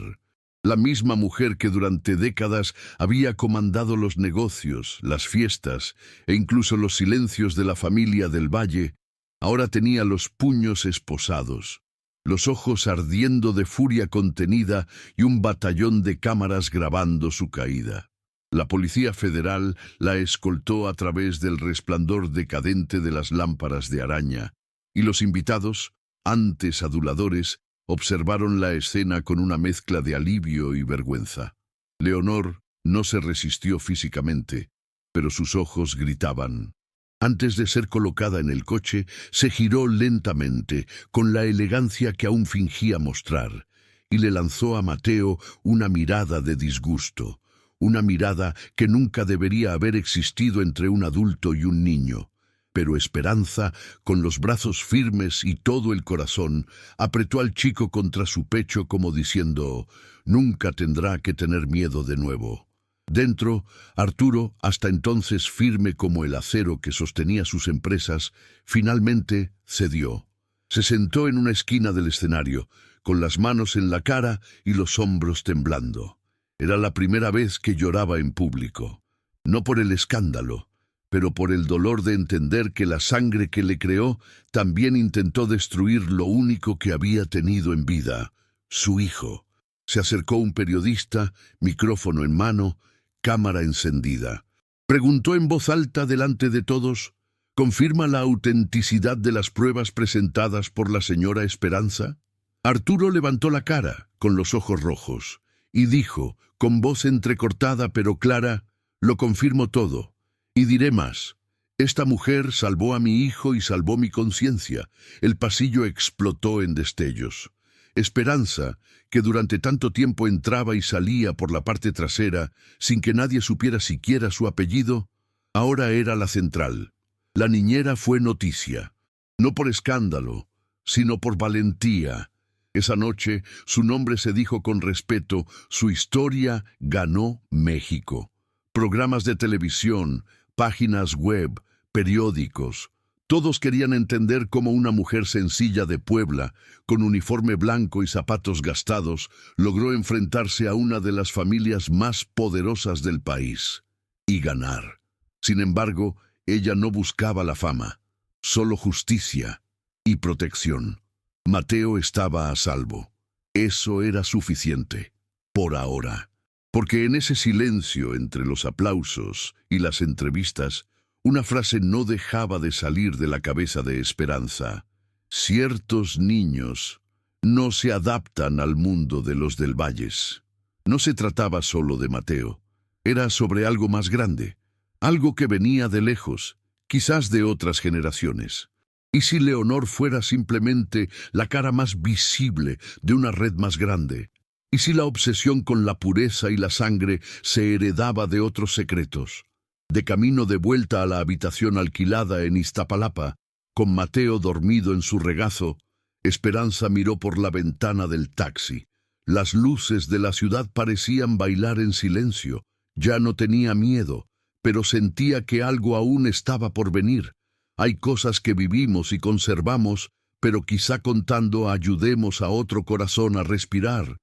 La misma mujer que durante décadas había comandado los negocios, las fiestas e incluso los silencios de la familia del Valle, ahora tenía los puños esposados, los ojos ardiendo de furia contenida y un batallón de cámaras grabando su caída. La Policía Federal la escoltó a través del resplandor decadente de las lámparas de araña, y los invitados, antes aduladores, observaron la escena con una mezcla de alivio y vergüenza. Leonor no se resistió físicamente, pero sus ojos gritaban. Antes de ser colocada en el coche, se giró lentamente, con la elegancia que aún fingía mostrar, y le lanzó a Mateo una mirada de disgusto. Una mirada que nunca debería haber existido entre un adulto y un niño. Pero Esperanza, con los brazos firmes y todo el corazón, apretó al chico contra su pecho como diciendo, «Nunca tendrá que tener miedo de nuevo». Dentro, Arturo, hasta entonces firme como el acero que sostenía sus empresas, finalmente cedió. Se sentó en una esquina del escenario, con las manos en la cara y los hombros temblando. Era la primera vez que lloraba en público, no por el escándalo, pero por el dolor de entender que la sangre que le creó también intentó destruir lo único que había tenido en vida, su hijo. Se acercó un periodista, micrófono en mano, cámara encendida. Preguntó en voz alta delante de todos, ¿confirma la autenticidad de las pruebas presentadas por la señora Esperanza? Arturo levantó la cara, con los ojos rojos, y dijo, con voz entrecortada pero clara, «Lo confirmo todo, y diré más. Esta mujer salvó a mi hijo y salvó mi conciencia». El pasillo explotó en destellos. Esperanza, que durante tanto tiempo entraba y salía por la parte trasera, sin que nadie supiera siquiera su apellido, ahora era la central. La niñera fue noticia, no por escándalo, sino por valentía. Esa noche, su nombre se dijo con respeto, su historia ganó México. Programas de televisión, páginas web, periódicos. Todos querían entender cómo una mujer sencilla de Puebla, con uniforme blanco y zapatos gastados, logró enfrentarse a una de las familias más poderosas del país y ganar. Sin embargo, ella no buscaba la fama, solo justicia y protección. Mateo estaba a salvo. Eso era suficiente, por ahora. Porque en ese silencio entre los aplausos y las entrevistas, una frase no dejaba de salir de la cabeza de Esperanza. Ciertos niños no se adaptan al mundo de los del Valles. No se trataba solo de Mateo. Era sobre algo más grande, algo que venía de lejos, quizás de otras generaciones. ¿Y si Leonor fuera simplemente la cara más visible de una red más grande? ¿Y si la obsesión con la pureza y la sangre se heredaba de otros secretos? De camino de vuelta a la habitación alquilada en Iztapalapa, con Mateo dormido en su regazo, Esperanza miró por la ventana del taxi. Las luces de la ciudad parecían bailar en silencio. Ya no tenía miedo, pero sentía que algo aún estaba por venir. Hay cosas que vivimos y conservamos, pero quizá contando ayudemos a otro corazón a respirar.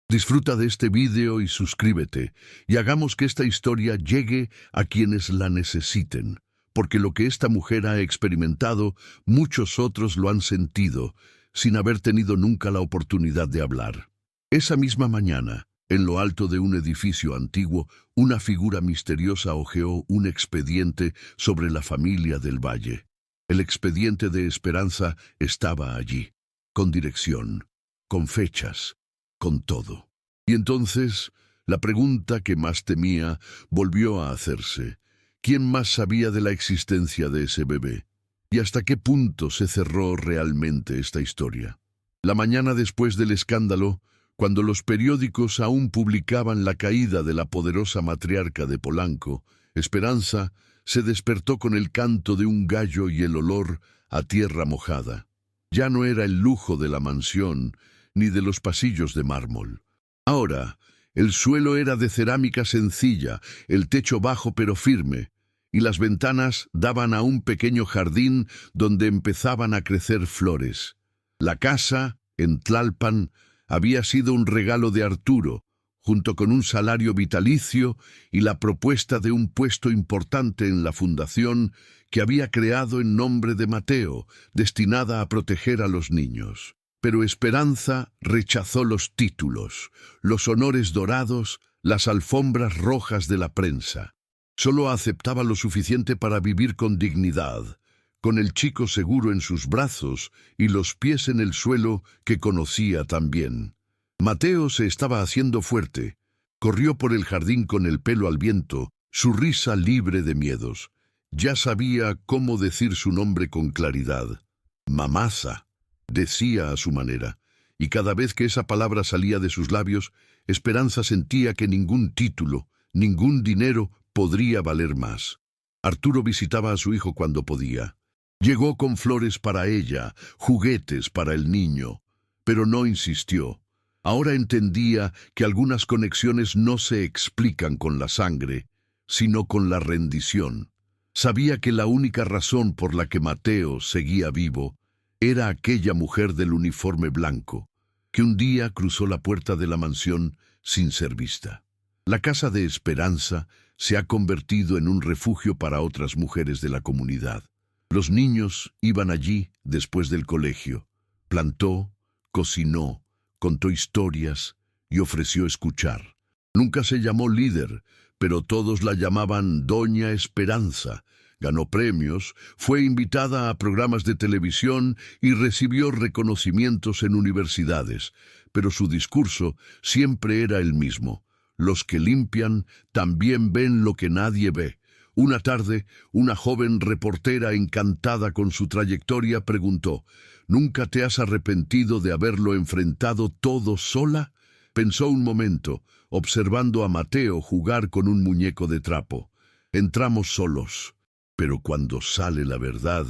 Disfruta de este vídeo y suscríbete, y hagamos que esta historia llegue a quienes la necesiten, porque lo que esta mujer ha experimentado, muchos otros lo han sentido, sin haber tenido nunca la oportunidad de hablar. Esa misma mañana, en lo alto de un edificio antiguo, una figura misteriosa hojeó un expediente sobre la familia del Valle. El expediente de Esperanza estaba allí, con dirección, con fechas, con todo. Y entonces, la pregunta que más temía volvió a hacerse. ¿Quién más sabía de la existencia de ese bebé? ¿Y hasta qué punto se cerró realmente esta historia? La mañana después del escándalo, cuando los periódicos aún publicaban la caída de la poderosa matriarca de Polanco, Esperanza se despertó con el canto de un gallo y el olor a tierra mojada. Ya no era el lujo de la mansión, ni de los pasillos de mármol. Ahora, el suelo era de cerámica sencilla, el techo bajo pero firme, y las ventanas daban a un pequeño jardín donde empezaban a crecer flores. La casa, en Tlalpan, había sido un regalo de Arturo, junto con un salario vitalicio y la propuesta de un puesto importante en la fundación que había creado en nombre de Mateo, destinada a proteger a los niños. Pero Esperanza rechazó los títulos, los honores dorados, las alfombras rojas de la prensa. Solo aceptaba lo suficiente para vivir con dignidad, con el chico seguro en sus brazos y los pies en el suelo que conocía tan bien. Mateo se estaba haciendo fuerte. Corrió por el jardín con el pelo al viento, su risa libre de miedos. Ya sabía cómo decir su nombre con claridad. Mamasa, decía a su manera, y cada vez que esa palabra salía de sus labios, Esperanza sentía que ningún título, ningún dinero podría valer más. Arturo visitaba a su hijo cuando podía. Llegó con flores para ella, juguetes para el niño, pero no insistió. Ahora entendía que algunas conexiones no se explican con la sangre, sino con la rendición. Sabía que la única razón por la que Mateo seguía vivo era aquella mujer del uniforme blanco, que un día cruzó la puerta de la mansión sin ser vista. La casa de Esperanza se ha convertido en un refugio para otras mujeres de la comunidad. Los niños iban allí después del colegio. Plantó, cocinó, contó historias y ofreció escuchar. Nunca se llamó líder, pero todos la llamaban Doña Esperanza. Ganó premios, fue invitada a programas de televisión y recibió reconocimientos en universidades, pero su discurso siempre era el mismo. Los que limpian también ven lo que nadie ve. Una tarde, una joven reportera encantada con su trayectoria preguntó: ¿Nunca te has arrepentido de haberlo enfrentado todo sola? Pensó un momento, observando a Mateo jugar con un muñeco de trapo. Entramos solos, pero cuando sale la verdad,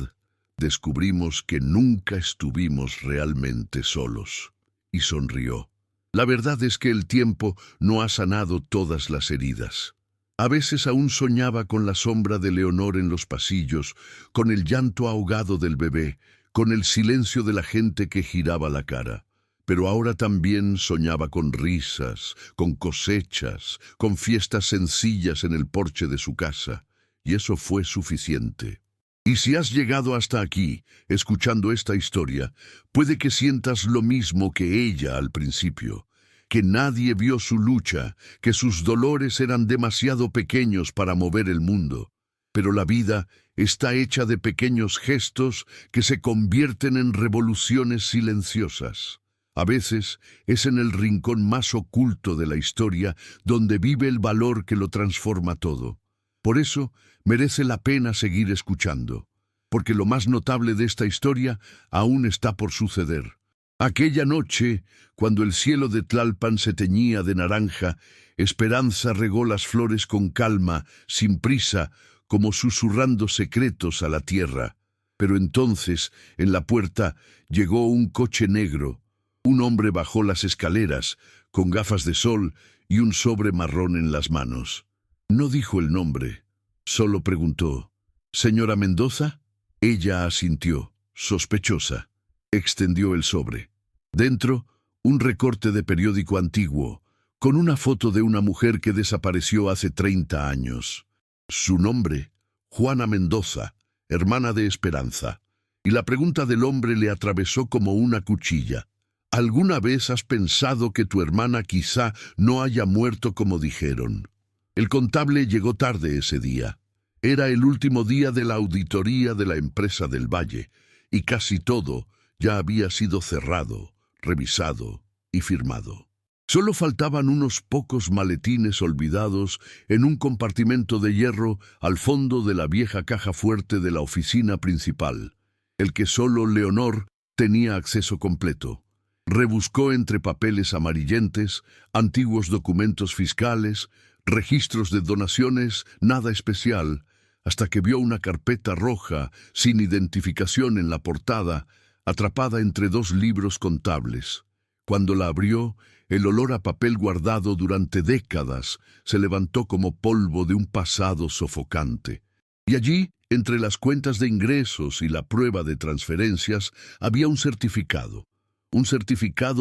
descubrimos que nunca estuvimos realmente solos. Y sonrió. La verdad es que el tiempo no ha sanado todas las heridas. A veces aún soñaba con la sombra de Leonor en los pasillos, con el llanto ahogado del bebé, con el silencio de la gente que giraba la cara. Pero ahora también soñaba con risas, con cosechas, con fiestas sencillas en el porche de su casa, y eso fue suficiente. Y si has llegado hasta aquí, escuchando esta historia, puede que sientas lo mismo que ella al principio, que nadie vio su lucha, que sus dolores eran demasiado pequeños para mover el mundo. Pero la vida está hecha de pequeños gestos que se convierten en revoluciones silenciosas. A veces es en el rincón más oculto de la historia donde vive el valor que lo transforma todo. Por eso merece la pena seguir escuchando, porque lo más notable de esta historia aún está por suceder. Aquella noche, cuando el cielo de Tlalpan se teñía de naranja, Esperanza regó las flores con calma, sin prisa, como susurrando secretos a la tierra. Pero entonces, en la puerta, llegó un coche negro. Un hombre bajó las escaleras, con gafas de sol y un sobre marrón en las manos. No dijo el nombre, solo preguntó: «¿Señora Mendoza?». Ella asintió, sospechosa. Extendió el sobre. Dentro, un recorte de periódico antiguo, con una foto de una mujer que desapareció hace 30 años. Su nombre, Juana Mendoza, hermana de Esperanza. Y la pregunta del hombre le atravesó como una cuchilla. ¿Alguna vez has pensado que tu hermana quizá no haya muerto como dijeron? El contable llegó tarde ese día. Era el último día de la auditoría de la empresa del Valle, y casi todo ya había sido cerrado, revisado y firmado. Solo faltaban unos pocos maletines olvidados en un compartimento de hierro al fondo de la vieja caja fuerte de la oficina principal, el que solo Leonor tenía acceso completo. Rebuscó entre papeles amarillentes, antiguos documentos fiscales, registros de donaciones, nada especial, hasta que vio una carpeta roja, sin identificación en la portada, atrapada entre dos libros contables. Cuando la abrió, el olor a papel guardado durante décadas se levantó como polvo de un pasado sofocante. Y allí, entre las cuentas de ingresos y la prueba de transferencias, había un certificado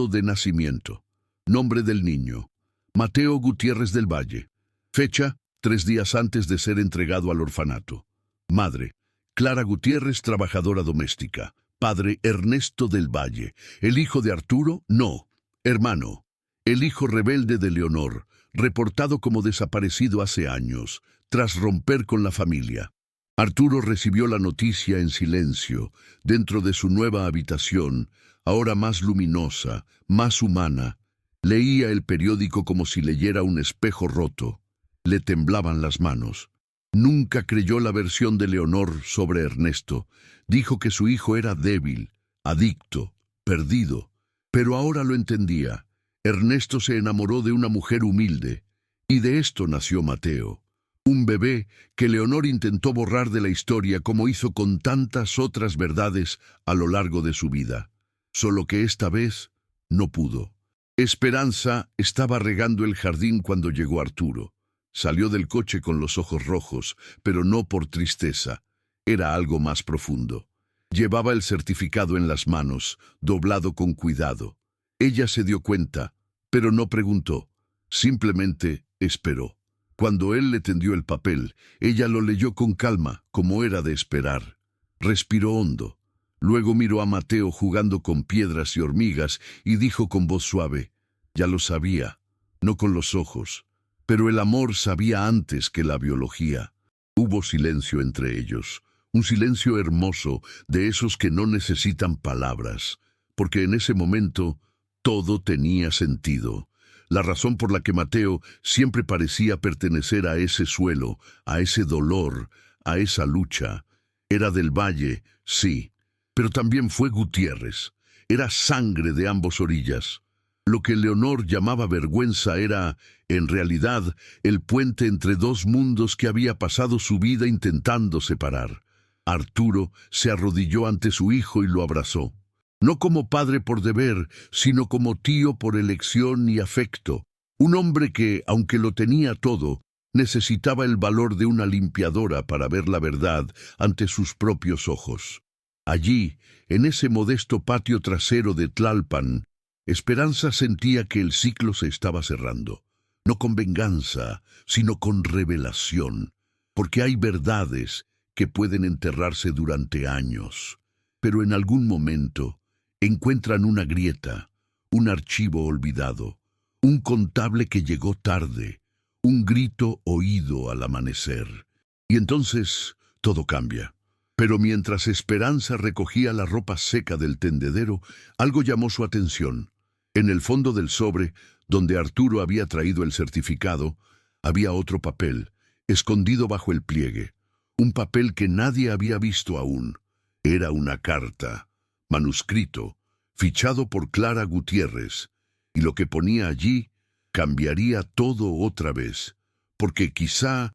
de nacimiento. Nombre del niño: Mateo Gutiérrez del Valle. Fecha: 3 días antes de ser entregado al orfanato. Madre: Clara Gutiérrez, trabajadora doméstica. Padre: Ernesto del Valle. ¿El hijo de Arturo? No. Hermano: el hijo rebelde de Leonor, reportado como desaparecido hace años, tras romper con la familia. Arturo recibió la noticia en silencio, dentro de su nueva habitación, ahora más luminosa, más humana. Leía el periódico como si leyera un espejo roto. Le temblaban las manos. Nunca creyó la versión de Leonor sobre Ernesto. Dijo que su hijo era débil, adicto, perdido. Pero ahora lo entendía. Ernesto se enamoró de una mujer humilde. Y de esto nació Mateo. Un bebé que Leonor intentó borrar de la historia como hizo con tantas otras verdades a lo largo de su vida. Solo que esta vez no pudo. Esperanza estaba regando el jardín cuando llegó Arturo. Salió del coche con los ojos rojos, pero no por tristeza. Era algo más profundo. Llevaba el certificado en las manos, doblado con cuidado. Ella se dio cuenta, pero no preguntó. Simplemente esperó. Cuando él le tendió el papel, ella lo leyó con calma, como era de esperar. Respiró hondo. Luego miró a Mateo jugando con piedras y hormigas y dijo con voz suave: «Ya lo sabía, no con los ojos». Pero el amor sabía antes que la biología. Hubo silencio entre ellos, un silencio hermoso, de esos que no necesitan palabras, porque en ese momento todo tenía sentido. La razón por la que Mateo siempre parecía pertenecer a ese suelo, a ese dolor, a esa lucha. Era del Valle, sí, pero también fue Gutiérrez. Era sangre de ambos orillas. Lo que Leonor llamaba vergüenza era, en realidad, el puente entre dos mundos que había pasado su vida intentando separar. Arturo se arrodilló ante su hijo y lo abrazó. No como padre por deber, sino como tío por elección y afecto. Un hombre que, aunque lo tenía todo, Necesitaba el valor de una limpiadora para ver la verdad ante sus propios ojos. Allí, en ese modesto patio trasero de Tlalpan, Esperanza sentía que el ciclo se estaba cerrando. No con venganza, sino con revelación, porque hay verdades que pueden enterrarse durante años, pero en algún momento encuentran una grieta, un archivo olvidado, un contable que llegó tarde, un grito oído al amanecer. Y entonces todo cambia. Pero mientras Esperanza recogía la ropa seca del tendedero, algo llamó su atención. En el fondo del sobre, donde Arturo había traído el certificado, había otro papel, escondido bajo el pliegue. Un papel que nadie había visto aún. Era una carta, manuscrito, fichado por Clara Gutiérrez, y lo que ponía allí cambiaría todo otra vez, porque quizá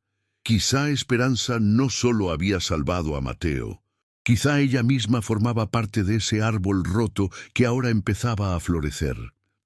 Esperanza no solo había salvado a Mateo, quizá ella misma formaba parte de ese árbol roto que ahora empezaba a florecer.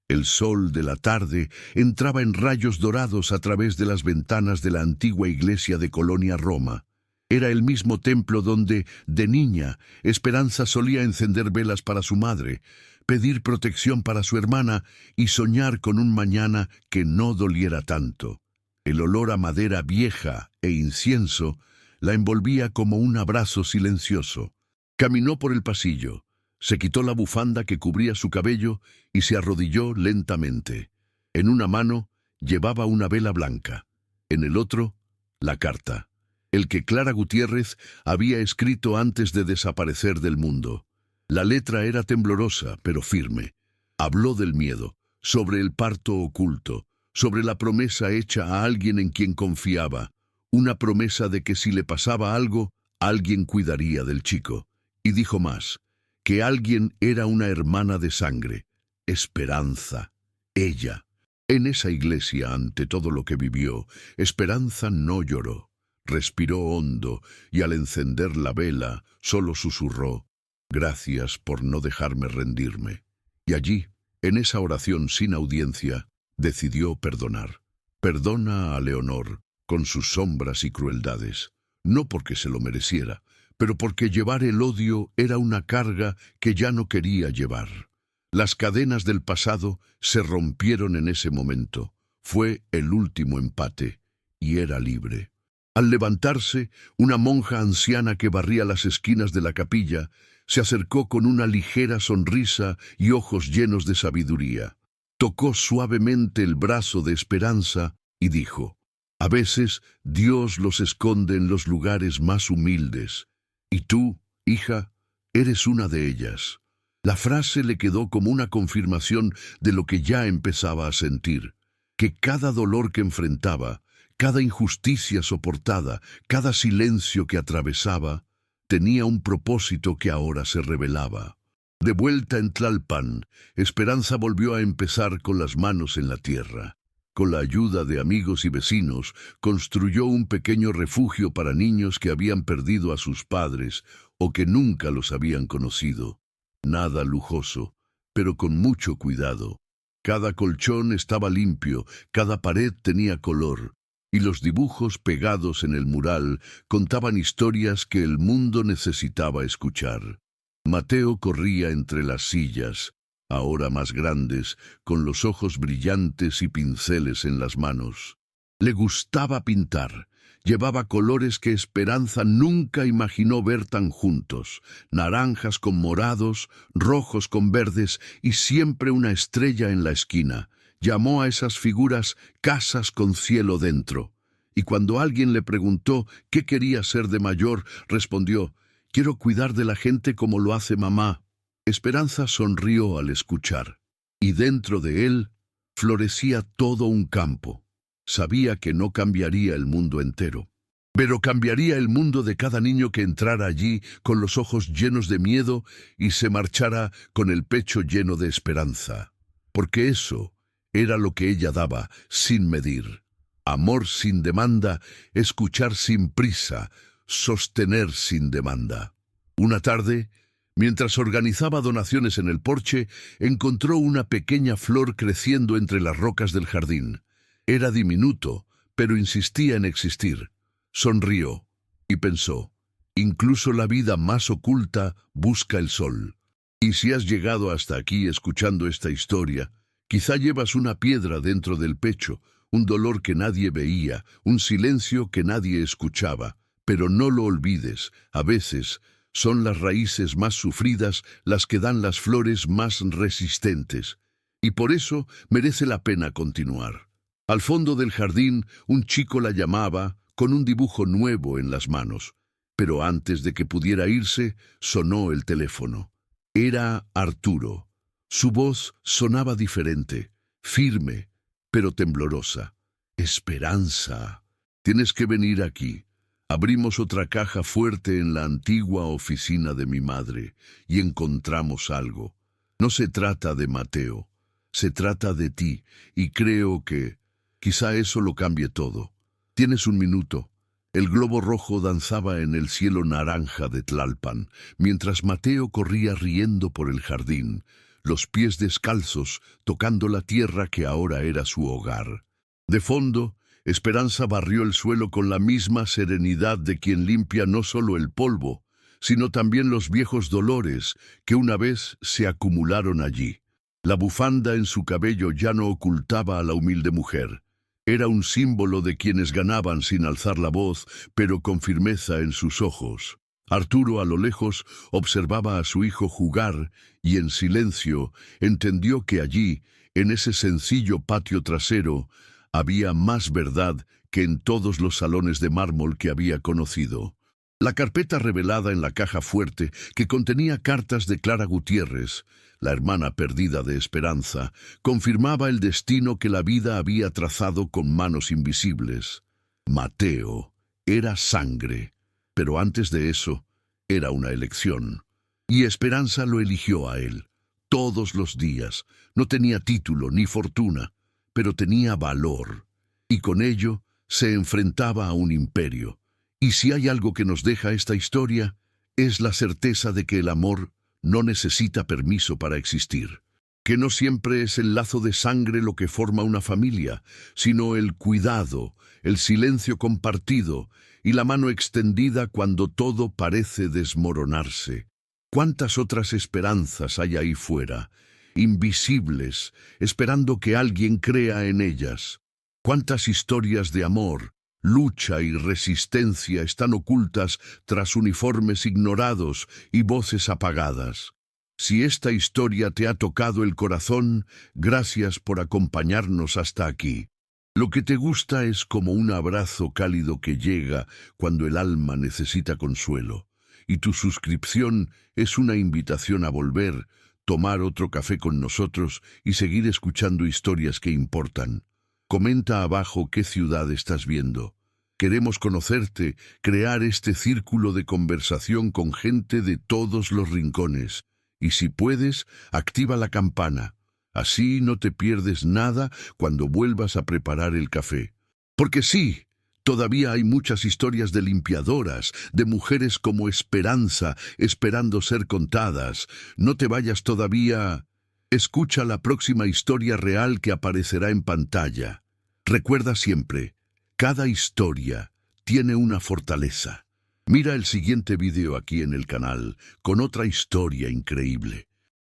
El sol de la tarde entraba en rayos dorados a través de las ventanas de la antigua iglesia de Colonia Roma. Era el mismo templo donde, de niña, Esperanza solía encender velas para su madre, pedir protección para su hermana y soñar con un mañana que no doliera tanto. El olor a madera vieja e incienso la envolvía como un abrazo silencioso. Caminó por el pasillo, se quitó la bufanda que cubría su cabello y se arrodilló lentamente. En una mano llevaba una vela blanca, en el otro, la carta, el que Clara Gutiérrez había escrito antes de desaparecer del mundo. La letra era temblorosa, pero firme. Habló del miedo, sobre el parto oculto, sobre la promesa hecha a alguien en quien confiaba, una promesa de que si le pasaba algo, alguien cuidaría del chico. Y dijo más, que alguien era una hermana de sangre, Esperanza, ella. En esa iglesia, ante todo lo que vivió, Esperanza no lloró. Respiró hondo y al encender la vela solo susurró, «Gracias por no dejarme rendirme». Y allí, en esa oración sin audiencia, decidió perdonar. Perdona a Leonor, con sus sombras y crueldades, no porque se lo mereciera, pero porque llevar el odio era una carga que ya no quería llevar. Las cadenas del pasado se rompieron en ese momento. Fue el último empate, y era libre. Al levantarse, una monja anciana que barría las esquinas de la capilla se acercó con una ligera sonrisa y ojos llenos de sabiduría. Tocó suavemente el brazo de Esperanza y dijo, «A veces Dios los esconde en los lugares más humildes, y tú, hija, eres una de ellas». La frase le quedó como una confirmación de lo que ya empezaba a sentir, que cada dolor que enfrentaba, cada injusticia soportada, cada silencio que atravesaba, tenía un propósito que ahora se revelaba. De vuelta en Tlalpan, Esperanza volvió a empezar con las manos en la tierra. Con la ayuda de amigos y vecinos, construyó un pequeño refugio para niños que habían perdido a sus padres o que nunca los habían conocido. Nada lujoso, pero con mucho cuidado. Cada colchón estaba limpio, cada pared tenía color, y los dibujos pegados en el mural contaban historias que el mundo necesitaba escuchar. Mateo corría entre las sillas, ahora más grandes, con los ojos brillantes y pinceles en las manos. Le gustaba pintar. Llevaba colores que Esperanza nunca imaginó ver tan juntos, naranjas con morados, rojos con verdes y siempre una estrella en la esquina. Llamó a esas figuras casas con cielo dentro. Y cuando alguien le preguntó qué quería ser de mayor, respondió, «Quiero cuidar de la gente como lo hace mamá». Esperanza sonrió al escuchar, y dentro de él florecía todo un campo. Sabía que no cambiaría el mundo entero, pero cambiaría el mundo de cada niño que entrara allí con los ojos llenos de miedo y se marchara con el pecho lleno de esperanza. Porque eso era lo que ella daba, sin medir. Amor sin demanda, escuchar sin prisa, sostener sin demanda. Una tarde, mientras organizaba donaciones en el porche, encontró una pequeña flor creciendo entre las rocas del jardín. Era diminuto, pero insistía en existir. Sonrió y pensó, incluso la vida más oculta busca el sol. Y si has llegado hasta aquí escuchando esta historia, quizá llevas una piedra dentro del pecho, un dolor que nadie veía, un silencio que nadie escuchaba. Pero no lo olvides, a veces son las raíces más sufridas las que dan las flores más resistentes. Y por eso merece la pena continuar. Al fondo del jardín, un chico la llamaba con un dibujo nuevo en las manos. Pero antes de que pudiera irse, sonó el teléfono. Era Arturo. Su voz sonaba diferente, firme, pero temblorosa. Esperanza. Tienes que venir aquí. Abrimos otra caja fuerte en la antigua oficina de mi madre y encontramos algo. No se trata de Mateo, se trata de ti y creo que quizá eso lo cambie todo. Tienes un minuto. El globo rojo danzaba en el cielo naranja de Tlalpan, mientras Mateo corría riendo por el jardín, los pies descalzos tocando la tierra que ahora era su hogar. De fondo, Esperanza barrió el suelo con la misma serenidad de quien limpia no solo el polvo, sino también los viejos dolores que una vez se acumularon allí. La bufanda en su cabello ya no ocultaba a la humilde mujer. Era un símbolo de quienes ganaban sin alzar la voz, pero con firmeza en sus ojos. Arturo a lo lejos observaba a su hijo jugar y en silencio entendió que allí, en ese sencillo patio trasero, había más verdad que en todos los salones de mármol que había conocido. La carpeta revelada en la caja fuerte, que contenía cartas de Clara Gutiérrez, la hermana perdida de Esperanza, confirmaba el destino que la vida había trazado con manos invisibles. Mateo era sangre, pero antes de eso, era una elección. Y Esperanza lo eligió a él, todos los días. No tenía título ni fortuna, pero tenía valor, y con ello se enfrentaba a un imperio. Y si hay algo que nos deja esta historia, es la certeza de que el amor no necesita permiso para existir, que no siempre es el lazo de sangre lo que forma una familia, sino el cuidado, el silencio compartido y la mano extendida cuando todo parece desmoronarse. ¿Cuántas otras esperanzas hay ahí fuera, invisibles, esperando que alguien crea en ellas? ¿Cuántas historias de amor, lucha y resistencia están ocultas tras uniformes ignorados y voces apagadas? Si esta historia te ha tocado el corazón, gracias por acompañarnos hasta aquí. Lo que te gusta es como un abrazo cálido que llega cuando el alma necesita consuelo, y tu suscripción es una invitación a volver, tomar otro café con nosotros y seguir escuchando historias que importan. Comenta abajo qué ciudad estás viendo. Queremos conocerte, crear este círculo de conversación con gente de todos los rincones. Y si puedes, activa la campana. Así no te pierdes nada cuando vuelvas a preparar el café. Porque sí, todavía hay muchas historias de limpiadoras, de mujeres como Esperanza, esperando ser contadas. No te vayas todavía. Escucha la próxima historia real que aparecerá en pantalla. Recuerda siempre, cada historia tiene una fortaleza. Mira el siguiente video aquí en el canal, con otra historia increíble.